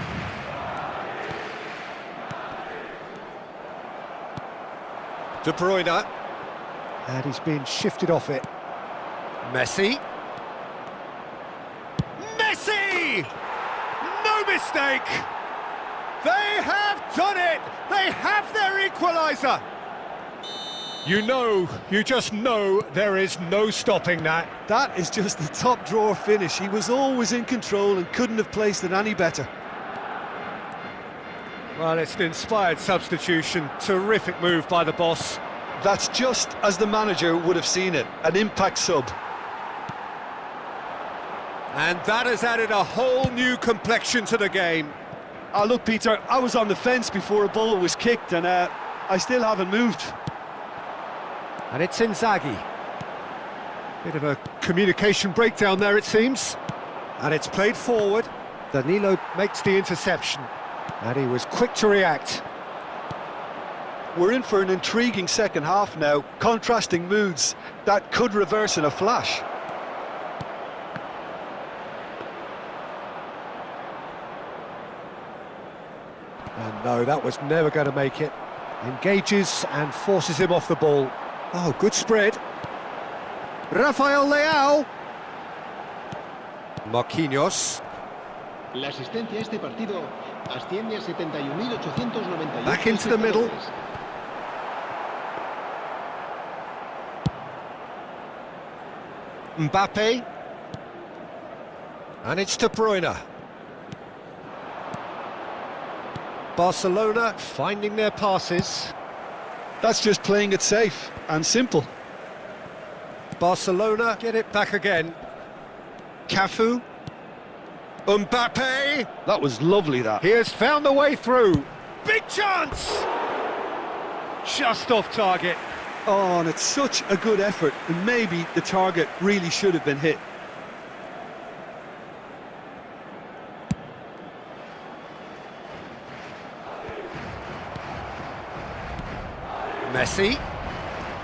Speaker 1: De Bruyne. And he's been shifted off it. Messi. Messi! No mistake! They have done it! They have their equaliser! You just know there is no stopping that.
Speaker 2: That is just the top drawer finish. He was always in control and couldn't have placed it any better.
Speaker 1: Well, it's an inspired substitution. Terrific move by the boss.
Speaker 2: That's just as the manager would have seen it, an impact sub.
Speaker 1: And that has added a whole new complexion to the game.
Speaker 2: Oh, look, Peter, I was on the fence before a ball was kicked, and I still haven't moved.
Speaker 1: And it's Inzaghi. Bit of a communication breakdown there, it seems. And it's played forward. Danilo makes the interception. And he was quick to react.
Speaker 2: We're in for an intriguing second half now. Contrasting moods that could reverse in a flash.
Speaker 1: And no, that was never going to make it. Engages and forces him off the ball. Oh, good spread. Rafael Leao. Marquinhos.
Speaker 3: La asistencia a este partido asciende a 71.898.
Speaker 1: Back into the middle. Mbappe. And it's De Bruyne. Barcelona finding their passes.
Speaker 2: That's just playing it safe and simple.
Speaker 1: Barcelona get it back again. Cafu. Mbappe.
Speaker 2: That was lovely, that.
Speaker 1: He has found the way through. Big chance! Just off target.
Speaker 2: Oh, and it's such a good effort, and maybe the target really should have been hit.
Speaker 1: Messi.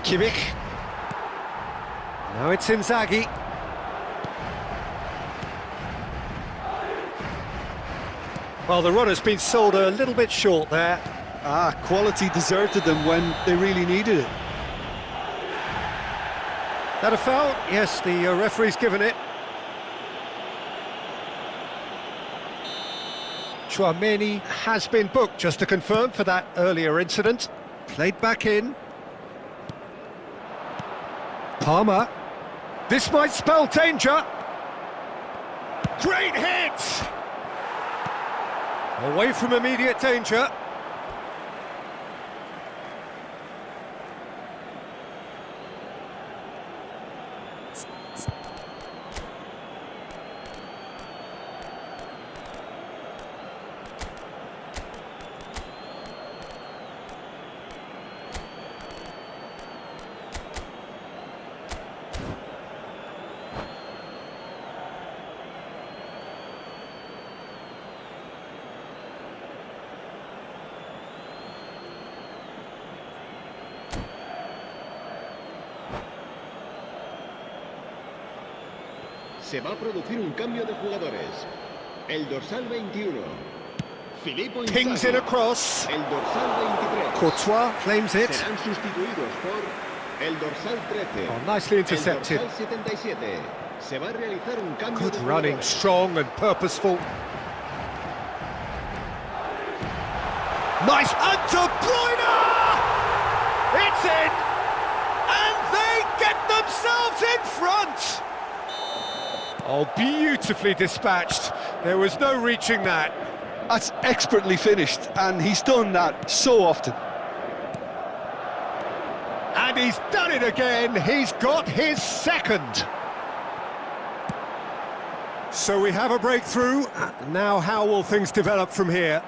Speaker 1: Kimmich. Now it's Inzaghi. Well, the run has been sold a little bit short there.
Speaker 2: Quality deserted them when they really needed it.
Speaker 1: That a foul? Yes, the referee's given it. Chouameni has been booked, just to confirm, for that earlier incident. Played back in. Palmer. This might spell danger. Great hit! Away from immediate danger.
Speaker 3: Se va a producir un cambio de jugadores. El dorsal 21. Filippo
Speaker 1: Kings in across.
Speaker 3: El dorsal 23.
Speaker 1: Courtois claims it.
Speaker 3: Serán sustituidos por el dorsal 13.
Speaker 1: Oh, nicely intercepted.
Speaker 3: El dorsal 77. Se va a realizar un cambio
Speaker 1: Good
Speaker 3: de
Speaker 1: running,
Speaker 3: jugadores.
Speaker 1: strong and purposeful. Nice, and De Bruyne! It's in! And they get themselves in front! Oh, beautifully dispatched. There was no reaching that.
Speaker 2: That's expertly finished, and he's done that so often.
Speaker 1: And he's done it again. He's got his second. So we have a breakthrough. Now how will things develop from here?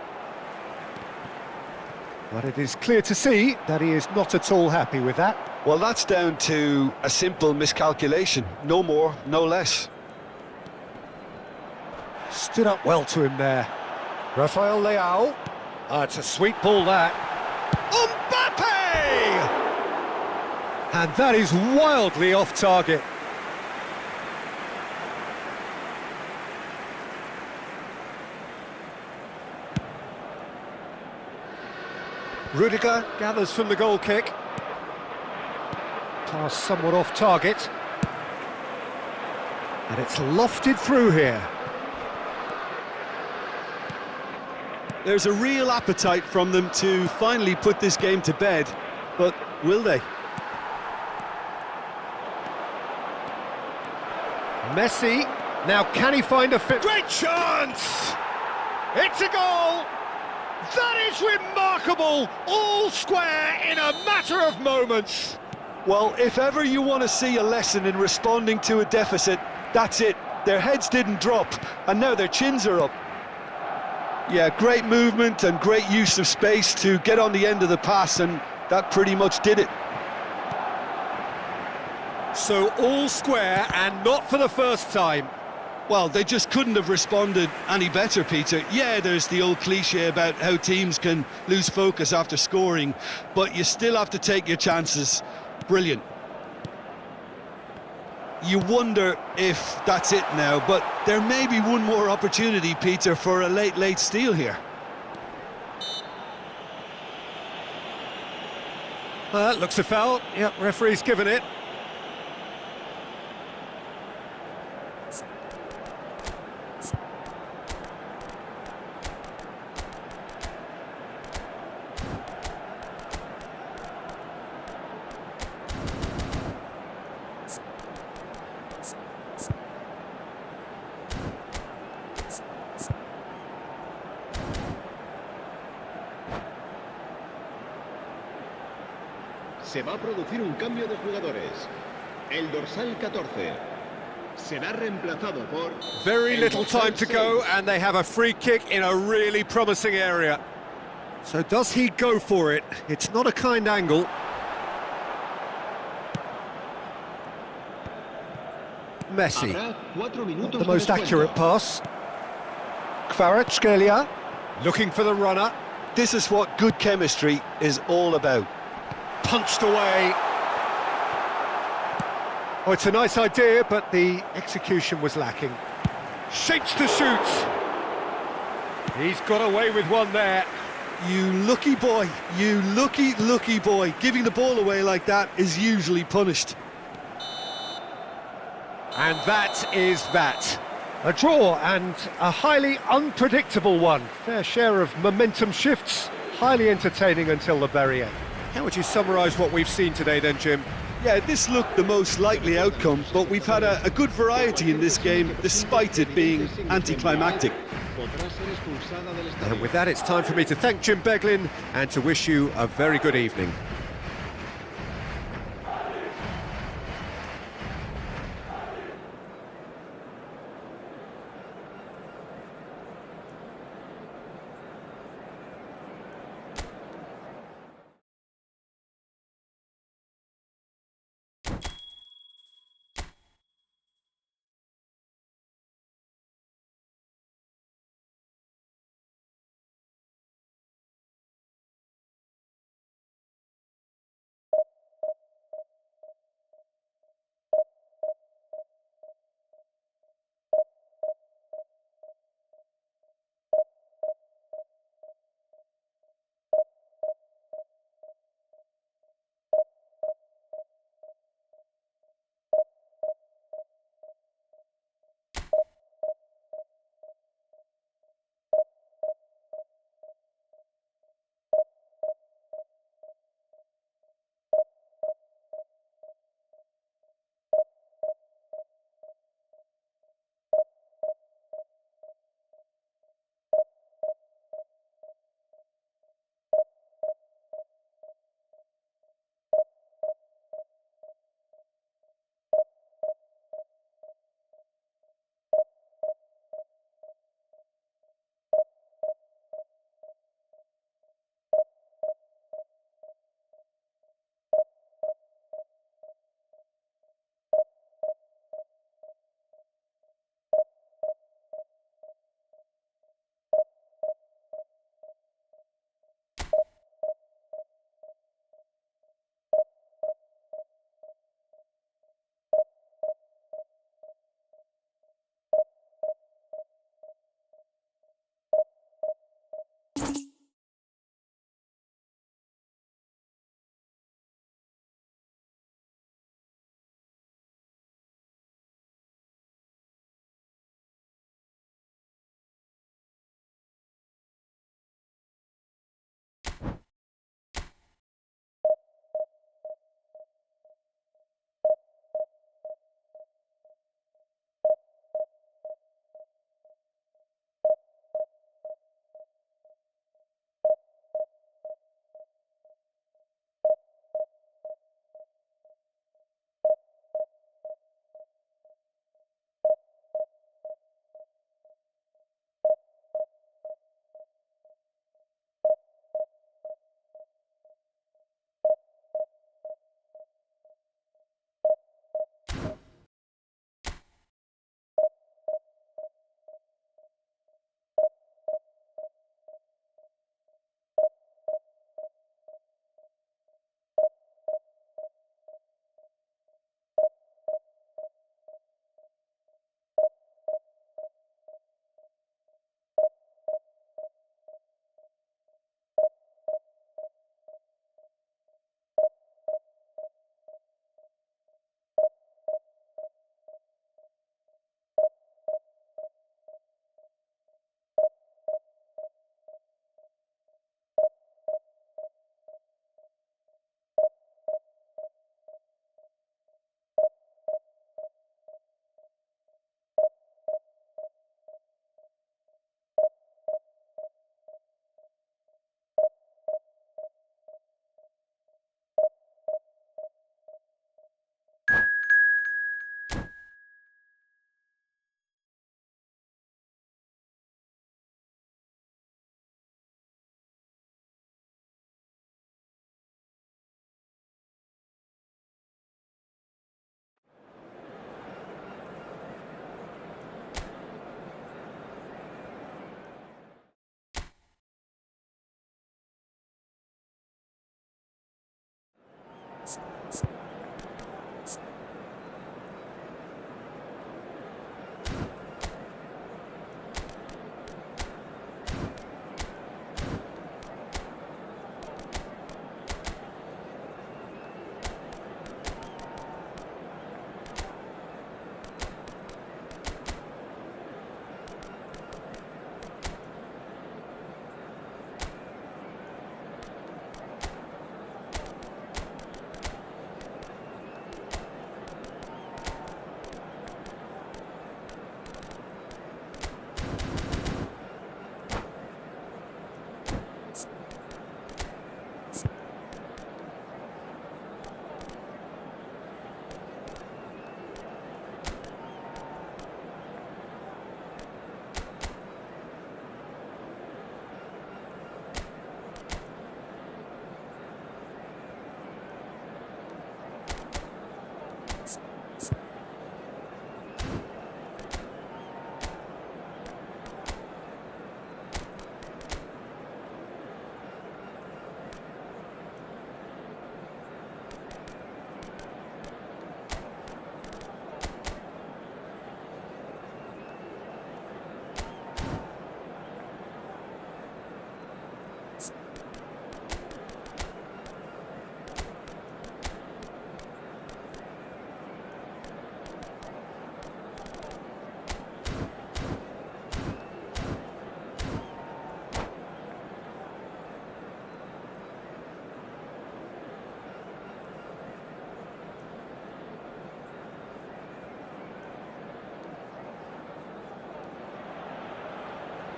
Speaker 1: But it is clear to see that he is not at all happy with that.
Speaker 2: Well, that's down to a simple miscalculation. No more, no less.
Speaker 1: Stood up well to him there. Rafael Leao. It's a sweet ball, that. Mbappe! And that is wildly off target. Rudiger gathers from the goal kick. Pass somewhat off target. And it's lofted through here.
Speaker 2: There's a real appetite from them to finally put this game to bed, but will they?
Speaker 1: Messi, now can he find a fit? Great chance! It's a goal! That is remarkable! All square in a matter of moments.
Speaker 2: Well, if ever you want to see a lesson in responding to a deficit, that's it. Their heads didn't drop, and now their chins are up. Yeah, great movement and great use of space to get on the end of the pass, and that pretty much did it.
Speaker 1: So all square, and not for the first time.
Speaker 2: Well, they just couldn't have responded any better, Peter. Yeah, there's the old cliche about how teams can lose focus after scoring, but you still have to take your chances. Brilliant. You wonder if that's it now, but there may be one more opportunity, Peter, for a late steal here.
Speaker 1: Looks a foul. Yep, referee's given it.
Speaker 3: Se va a producir un cambio de jugadores. El dorsal 14 será reemplazado por...
Speaker 1: Very
Speaker 3: el
Speaker 1: little
Speaker 3: dorsal
Speaker 1: time to go,
Speaker 3: 6.
Speaker 1: and they have a free kick in a really promising area. So does he go for it? It's not a kind angle. Messi,
Speaker 3: Habrá 4 minutos
Speaker 1: the
Speaker 3: de
Speaker 1: most
Speaker 3: descuento.
Speaker 1: accurate pass. Kvaratskhelia, looking for the runner.
Speaker 2: This is what good chemistry is all about.
Speaker 1: Punched away. Oh, it's a nice idea, but the execution was lacking. Shapes to shoot. He's got away with one there.
Speaker 2: You lucky boy, you lucky boy. Giving the ball away like that is usually punished.
Speaker 1: And that is that. A draw, and a highly unpredictable one. Fair share of momentum shifts, highly entertaining until the very end. How would you summarise what we've seen today then, Jim?
Speaker 2: Yeah, this looked the most likely outcome, but we've had a good variety in this game, despite it being anticlimactic.
Speaker 1: And with that, it's time for me to thank Jim Beglin and to wish you a very good evening.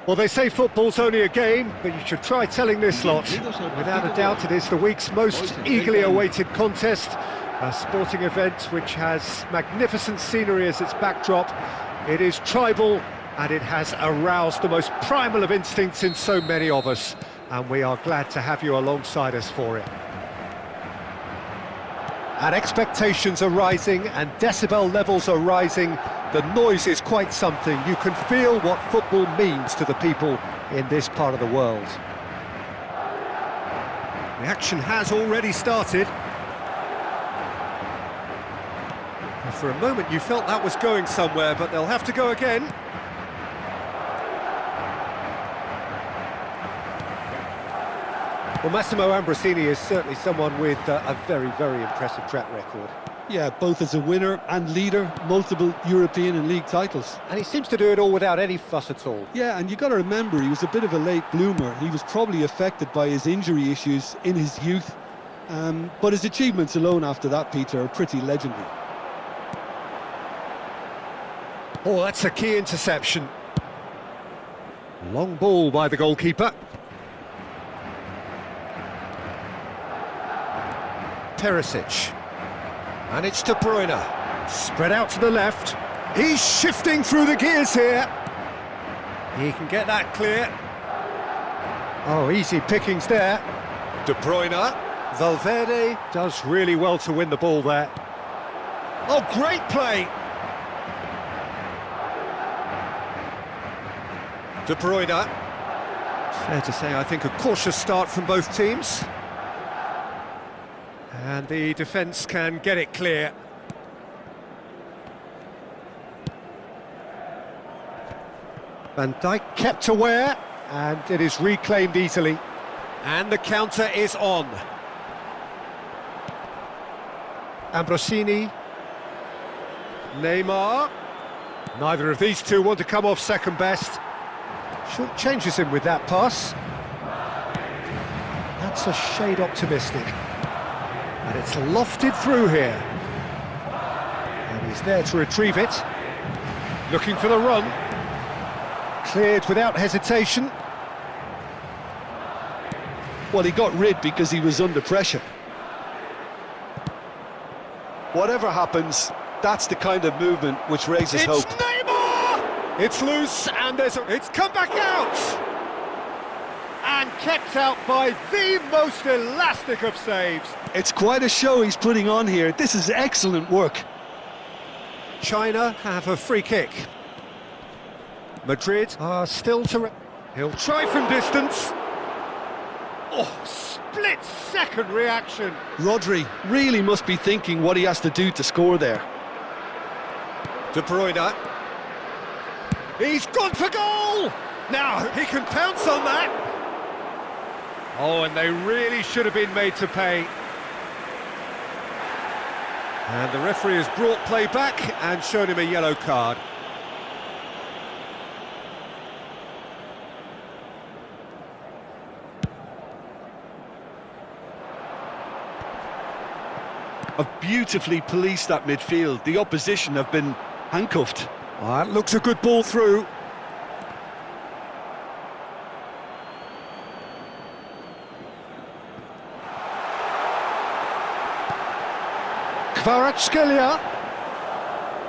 Speaker 1: Well, they say football's only a game, but you should try telling this lot. Without a doubt, it is the week's most eagerly awaited contest. A sporting event which has magnificent scenery as its backdrop. It is tribal, and it has aroused the most primal of instincts in so many of us. And we are glad to have you alongside us for it. And expectations are rising, and decibel levels are rising. The noise is quite something. You can feel what football means to the people in this part of the world. The action has already started. And for a moment you felt that was going somewhere, but they'll have to go again. Well, Massimo Ambrosini is certainly someone with a very, very impressive track record.
Speaker 2: Yeah, both as a winner and leader, multiple European and league titles.
Speaker 1: And he seems to do it all without any fuss at all.
Speaker 2: Yeah, and you got to remember, he was a bit of a late bloomer. He was probably affected by his injury issues in his youth. But his achievements alone after that, Peter, are pretty legendary.
Speaker 1: Oh, that's a key interception. Long ball by the goalkeeper. Perisic. And it's De Bruyne. Spread out to the left. He's shifting through the gears here. He can get that clear. Oh, easy pickings there. De Bruyne. Valverde does really well to win the ball there. Oh, great play. De Bruyne. Fair to say, I think, a cautious start from both teams. And the defence can get it clear. Van Dijk kept aware, and it is reclaimed easily. And the counter is on. Ambrosini. Neymar. Neither of these two want to come off second best. Short changes him with that pass. That's a shade optimistic. And it's lofted through here. And he's there to retrieve it. Looking for the run. Cleared without hesitation.
Speaker 2: Well, he got rid because he was under pressure. Whatever happens, that's the kind of movement which raises hope.
Speaker 1: It's Neymar! It's loose, and it's come back out! And kept out by the most elastic of saves.
Speaker 2: It's quite a show he's putting on here. This is excellent work.
Speaker 1: China have a free kick. Madrid are still to... He'll try from distance. Oh, split-second reaction.
Speaker 2: Rodri really must be thinking what he has to do to score there.
Speaker 1: De Bruyne. He's gone for goal! Now, he can pounce on that. Oh, and they really should have been made to pay. And the referee has brought play back and shown him a yellow card.
Speaker 2: Have beautifully policed that midfield. The opposition have been handcuffed.
Speaker 1: Oh, that looks a good ball through. Kvaratskhelia.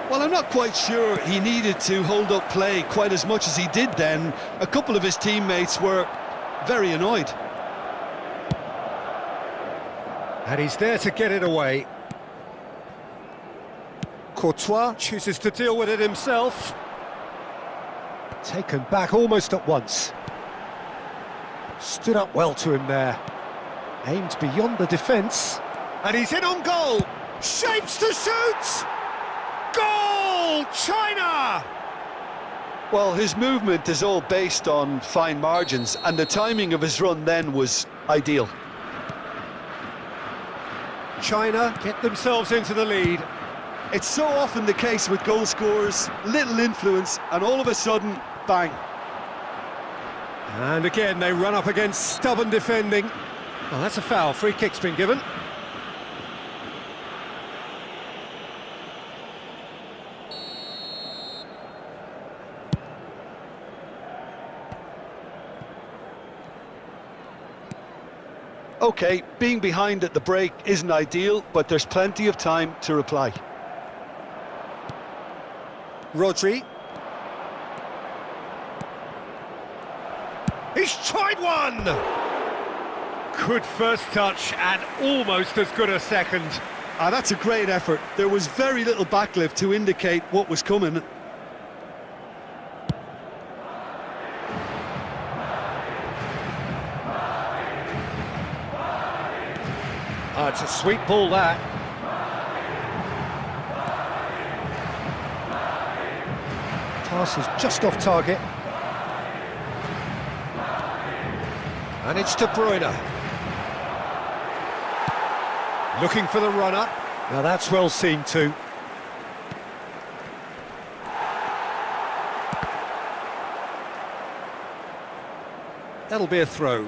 Speaker 2: Well, I'm not quite sure he needed to hold up play quite as much as he did then. A couple of his teammates were very annoyed.
Speaker 1: And he's there to get it away. Courtois chooses to deal with it himself. Taken back almost at once. Stood up well to him there. Aimed beyond the defence. And he's in on goal. Shapes to shoot! Goal! China!
Speaker 2: Well, his movement is all based on fine margins, and the timing of his run then was ideal.
Speaker 1: China get themselves into the lead.
Speaker 2: It's so often the case with goal scorers, little influence, and all of a sudden, bang.
Speaker 1: And again, they run up against stubborn defending. Well, that's a foul. Free kick's been given.
Speaker 2: OK, being behind at the break isn't ideal, but there's plenty of time to reply.
Speaker 1: Rodri. He's tried one! Good first touch and almost as good a second.
Speaker 2: That's a great effort. There was very little backlift to indicate what was coming.
Speaker 1: It's a sweet ball, that. Pass is just off target. And it's De Bruyne. Looking for the runner. Now that's well seen too. That'll be a throw.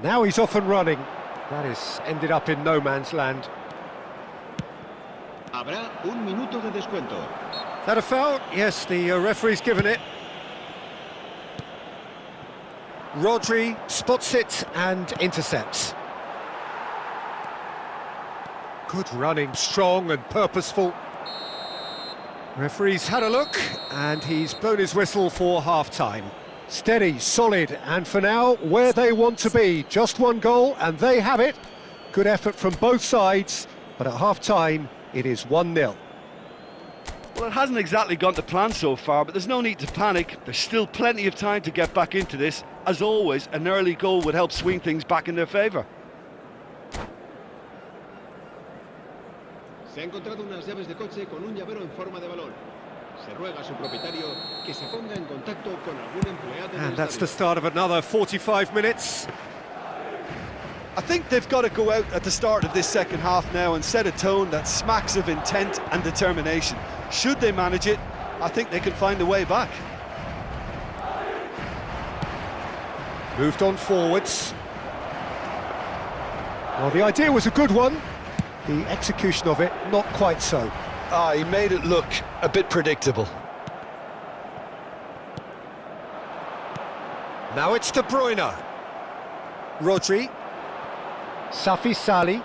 Speaker 1: Now he's off and running. That has ended up in no man's land.
Speaker 3: Habrá un minuto de descuento.
Speaker 1: That a foul? Yes, the referee's given it. Rodri spots it and intercepts. Good running, strong and purposeful. Referee's had a look and he's blown his whistle for half-time. Steady, solid, and for now, where they want to be. Just one goal, and they have it. Good effort from both sides, but at half-time, it is 1-0.
Speaker 2: Well, it hasn't exactly gone to plan so far, but there's no need to panic. There's still plenty of time to get back into this. As always, an early goal would help swing things back in their favour.
Speaker 3: Se ha encontrado unas llaves de coche con un llavero en forma de balón. Se ruega a su propietario que se ponga en contacto con algún empleado del
Speaker 1: And that's the
Speaker 3: estadio.
Speaker 1: start of another 45 minutes.
Speaker 2: I think they've got to go out at the start of this second half now and set a tone that smacks of intent and determination. Should they manage it, I think they can find a way back.
Speaker 1: Moved on forwards. Well, the idea was a good one. The execution of it, not quite so.
Speaker 2: He made it look a bit predictable.
Speaker 1: Now it's De Bruyne. Rodri. Safi Sali.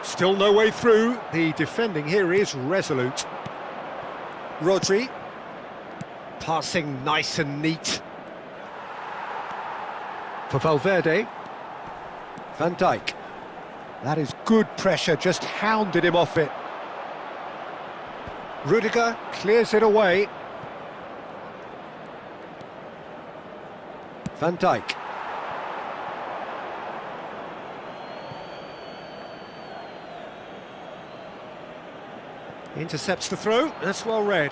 Speaker 1: Still no way through. The defending here is resolute. Rodri. Passing nice and neat. For Valverde. Van Dijk. That is good pressure, just hounded him off it. Rudiger clears it away. Van Dijk. Intercepts the throw, that's well read.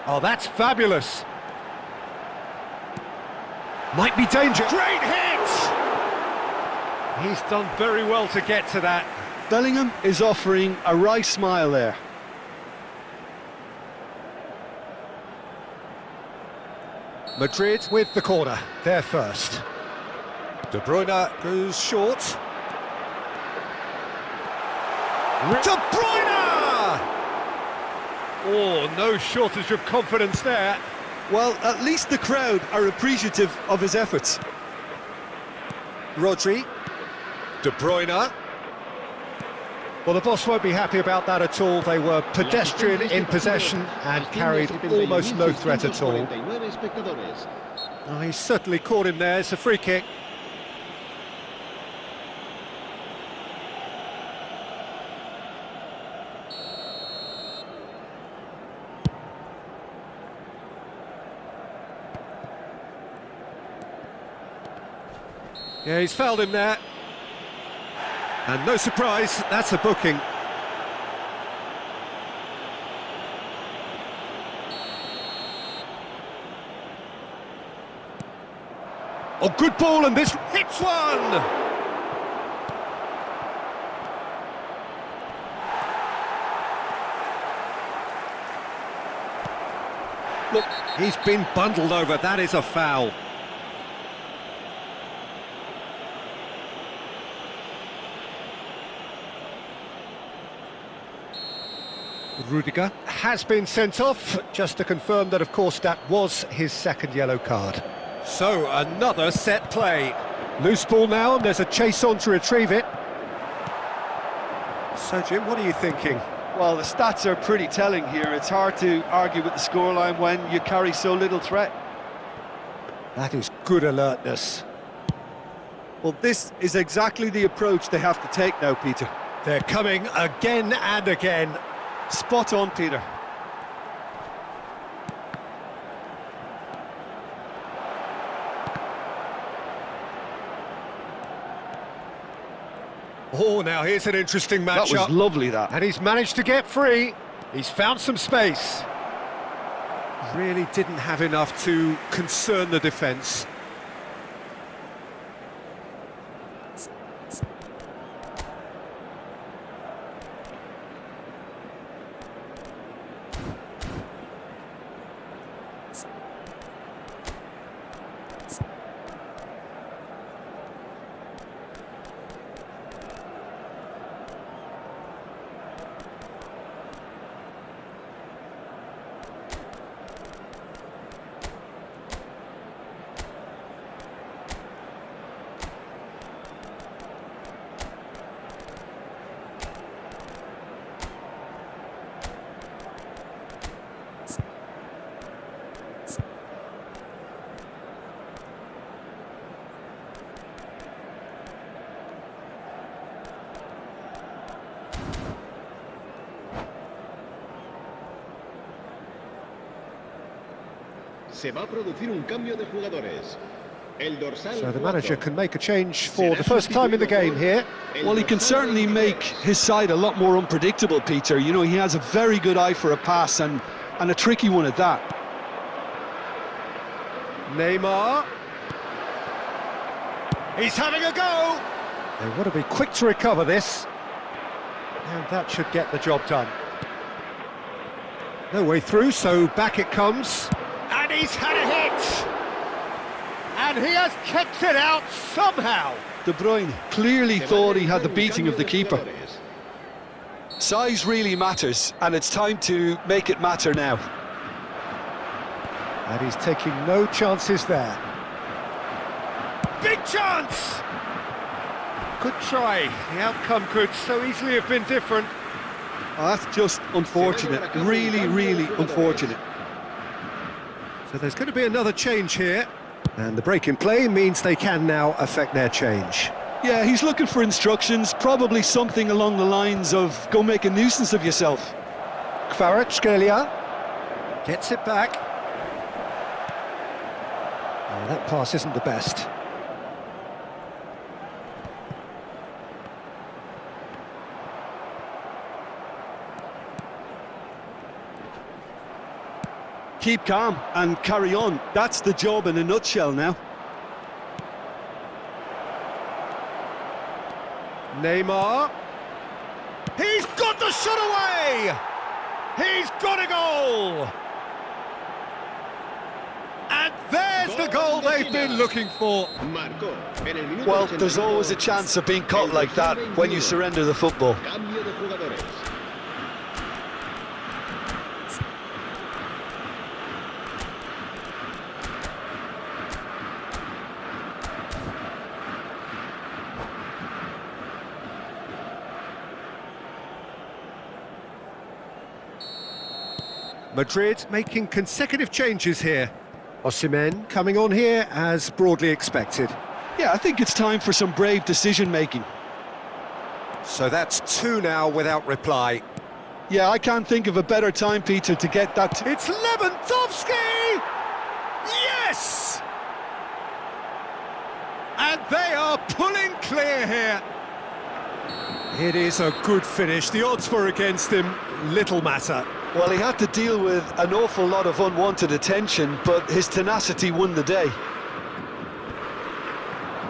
Speaker 1: Oh, that's fabulous. Might be danger. Great hit! He's done very well to get to that.
Speaker 2: Bellingham is offering a wry smile there.
Speaker 1: Madrid with the corner, there first. De Bruyne goes short. De Bruyne! Oh, no shortage of confidence there.
Speaker 2: Well, at least the crowd are appreciative of his efforts.
Speaker 1: Rodri. De Bruyne. Well, the boss won't be happy about that at all. They were pedestrian in possession and carried almost no threat at all. Oh, he certainly caught him there. It's a free kick. Yeah, he's fouled him there. And no surprise, that's a booking. Oh, good ball, and this hits one! Look, he's been bundled over, that is a foul. Rudiger has been sent off, just to confirm that, of course, that was his second yellow card. So, another set play. Loose ball now, and there's a chase on to retrieve it. So, Jim, what are you thinking?
Speaker 2: Well, the stats are pretty telling here. It's hard to argue with the scoreline when you carry so little threat.
Speaker 1: That is good alertness.
Speaker 2: Well, this is exactly the approach they have to take now, Peter.
Speaker 1: They're coming again and again.
Speaker 2: Spot on, Peter.
Speaker 1: Oh, now here's an interesting matchup.
Speaker 2: That was lovely, that.
Speaker 1: And he's managed to get free. He's found some space. Really didn't have enough to concern the defence.
Speaker 3: Se va a producir un cambio de jugadores. El dorsal
Speaker 1: So the manager
Speaker 3: 4.
Speaker 1: can make a change for the first time in the game here.
Speaker 2: Well, he can certainly make his side a lot more unpredictable, Peter. You know, he has a very good eye for a pass and a tricky one at that.
Speaker 1: Neymar. He's having a go. They want to be quick to recover this. And that should get the job done. No way through, so back it comes. And he's had a hit! And he has kept it out somehow!
Speaker 2: De Bruyne clearly thought he had the beating of the keeper. Size really matters, and it's time to make it matter now.
Speaker 1: And he's taking no chances there. Big chance! Good try. The outcome could so easily have been different.
Speaker 2: Oh, that's just unfortunate. Really, really unfortunate.
Speaker 1: So there's going to be another change here. And the break in play means they can now affect their change.
Speaker 2: Yeah, he's looking for instructions, probably something along the lines of go make a nuisance of yourself.
Speaker 1: Kvaratskhelia gets it back. Oh, that pass isn't the best.
Speaker 2: Keep calm and carry on. That's the job in a nutshell now.
Speaker 1: Neymar. He's got the shot away! He's got a goal! And there's the goal they've been looking for.
Speaker 2: Well, there's always a chance of being caught like that when you surrender the football.
Speaker 3: Cambio de jugadores.
Speaker 1: Madrid making consecutive changes here. Osimhen coming on here as broadly expected.
Speaker 2: Yeah, I think it's time for some brave decision-making.
Speaker 1: So that's two now without reply.
Speaker 2: Yeah, I can't think of a better time, Peter, to get that...
Speaker 1: It's Lewandowski! Yes! And they are pulling clear here. It is a good finish. The odds were against him, little matter.
Speaker 2: Well, he had to deal with an awful lot of unwanted attention, but his tenacity won the day.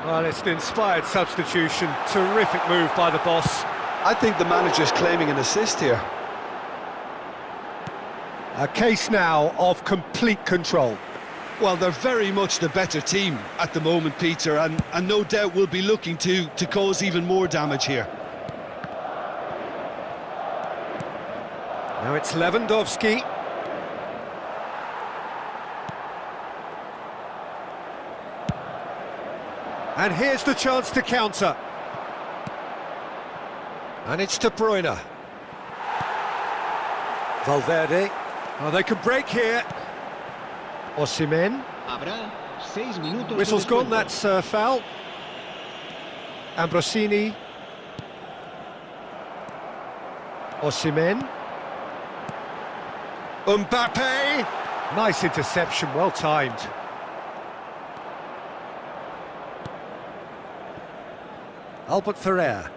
Speaker 1: Well, it's an inspired substitution. Terrific move by the boss.
Speaker 2: I think the manager's claiming an assist here.
Speaker 1: A case now of complete control.
Speaker 2: Well, they're very much the better team at the moment, Peter, and no doubt will be looking to cause even more damage here.
Speaker 1: Now it's Lewandowski. And here's the chance to counter. And it's De Bruyne. Valverde. Oh, they can break here. Osimhen.
Speaker 3: Habrá 6 minutos.
Speaker 1: Whistle's
Speaker 3: de
Speaker 1: gone,
Speaker 3: descuento.
Speaker 1: that's foul. Ambrosini. Osimhen. Mbappe. Nice interception, well timed. Albert Ferrer.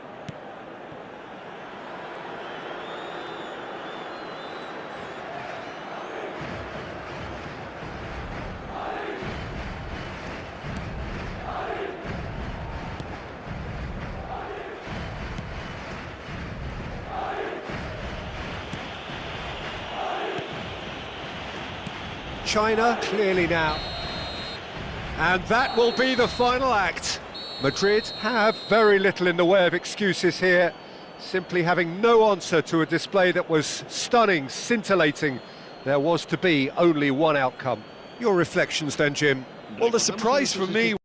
Speaker 1: China clearly now. And that will be the final act. Madrid have very little in the way of excuses here, simply having no answer to a display that was stunning, scintillating. There was to be only one outcome. Your reflections then, Jim?
Speaker 2: Well, the surprise for me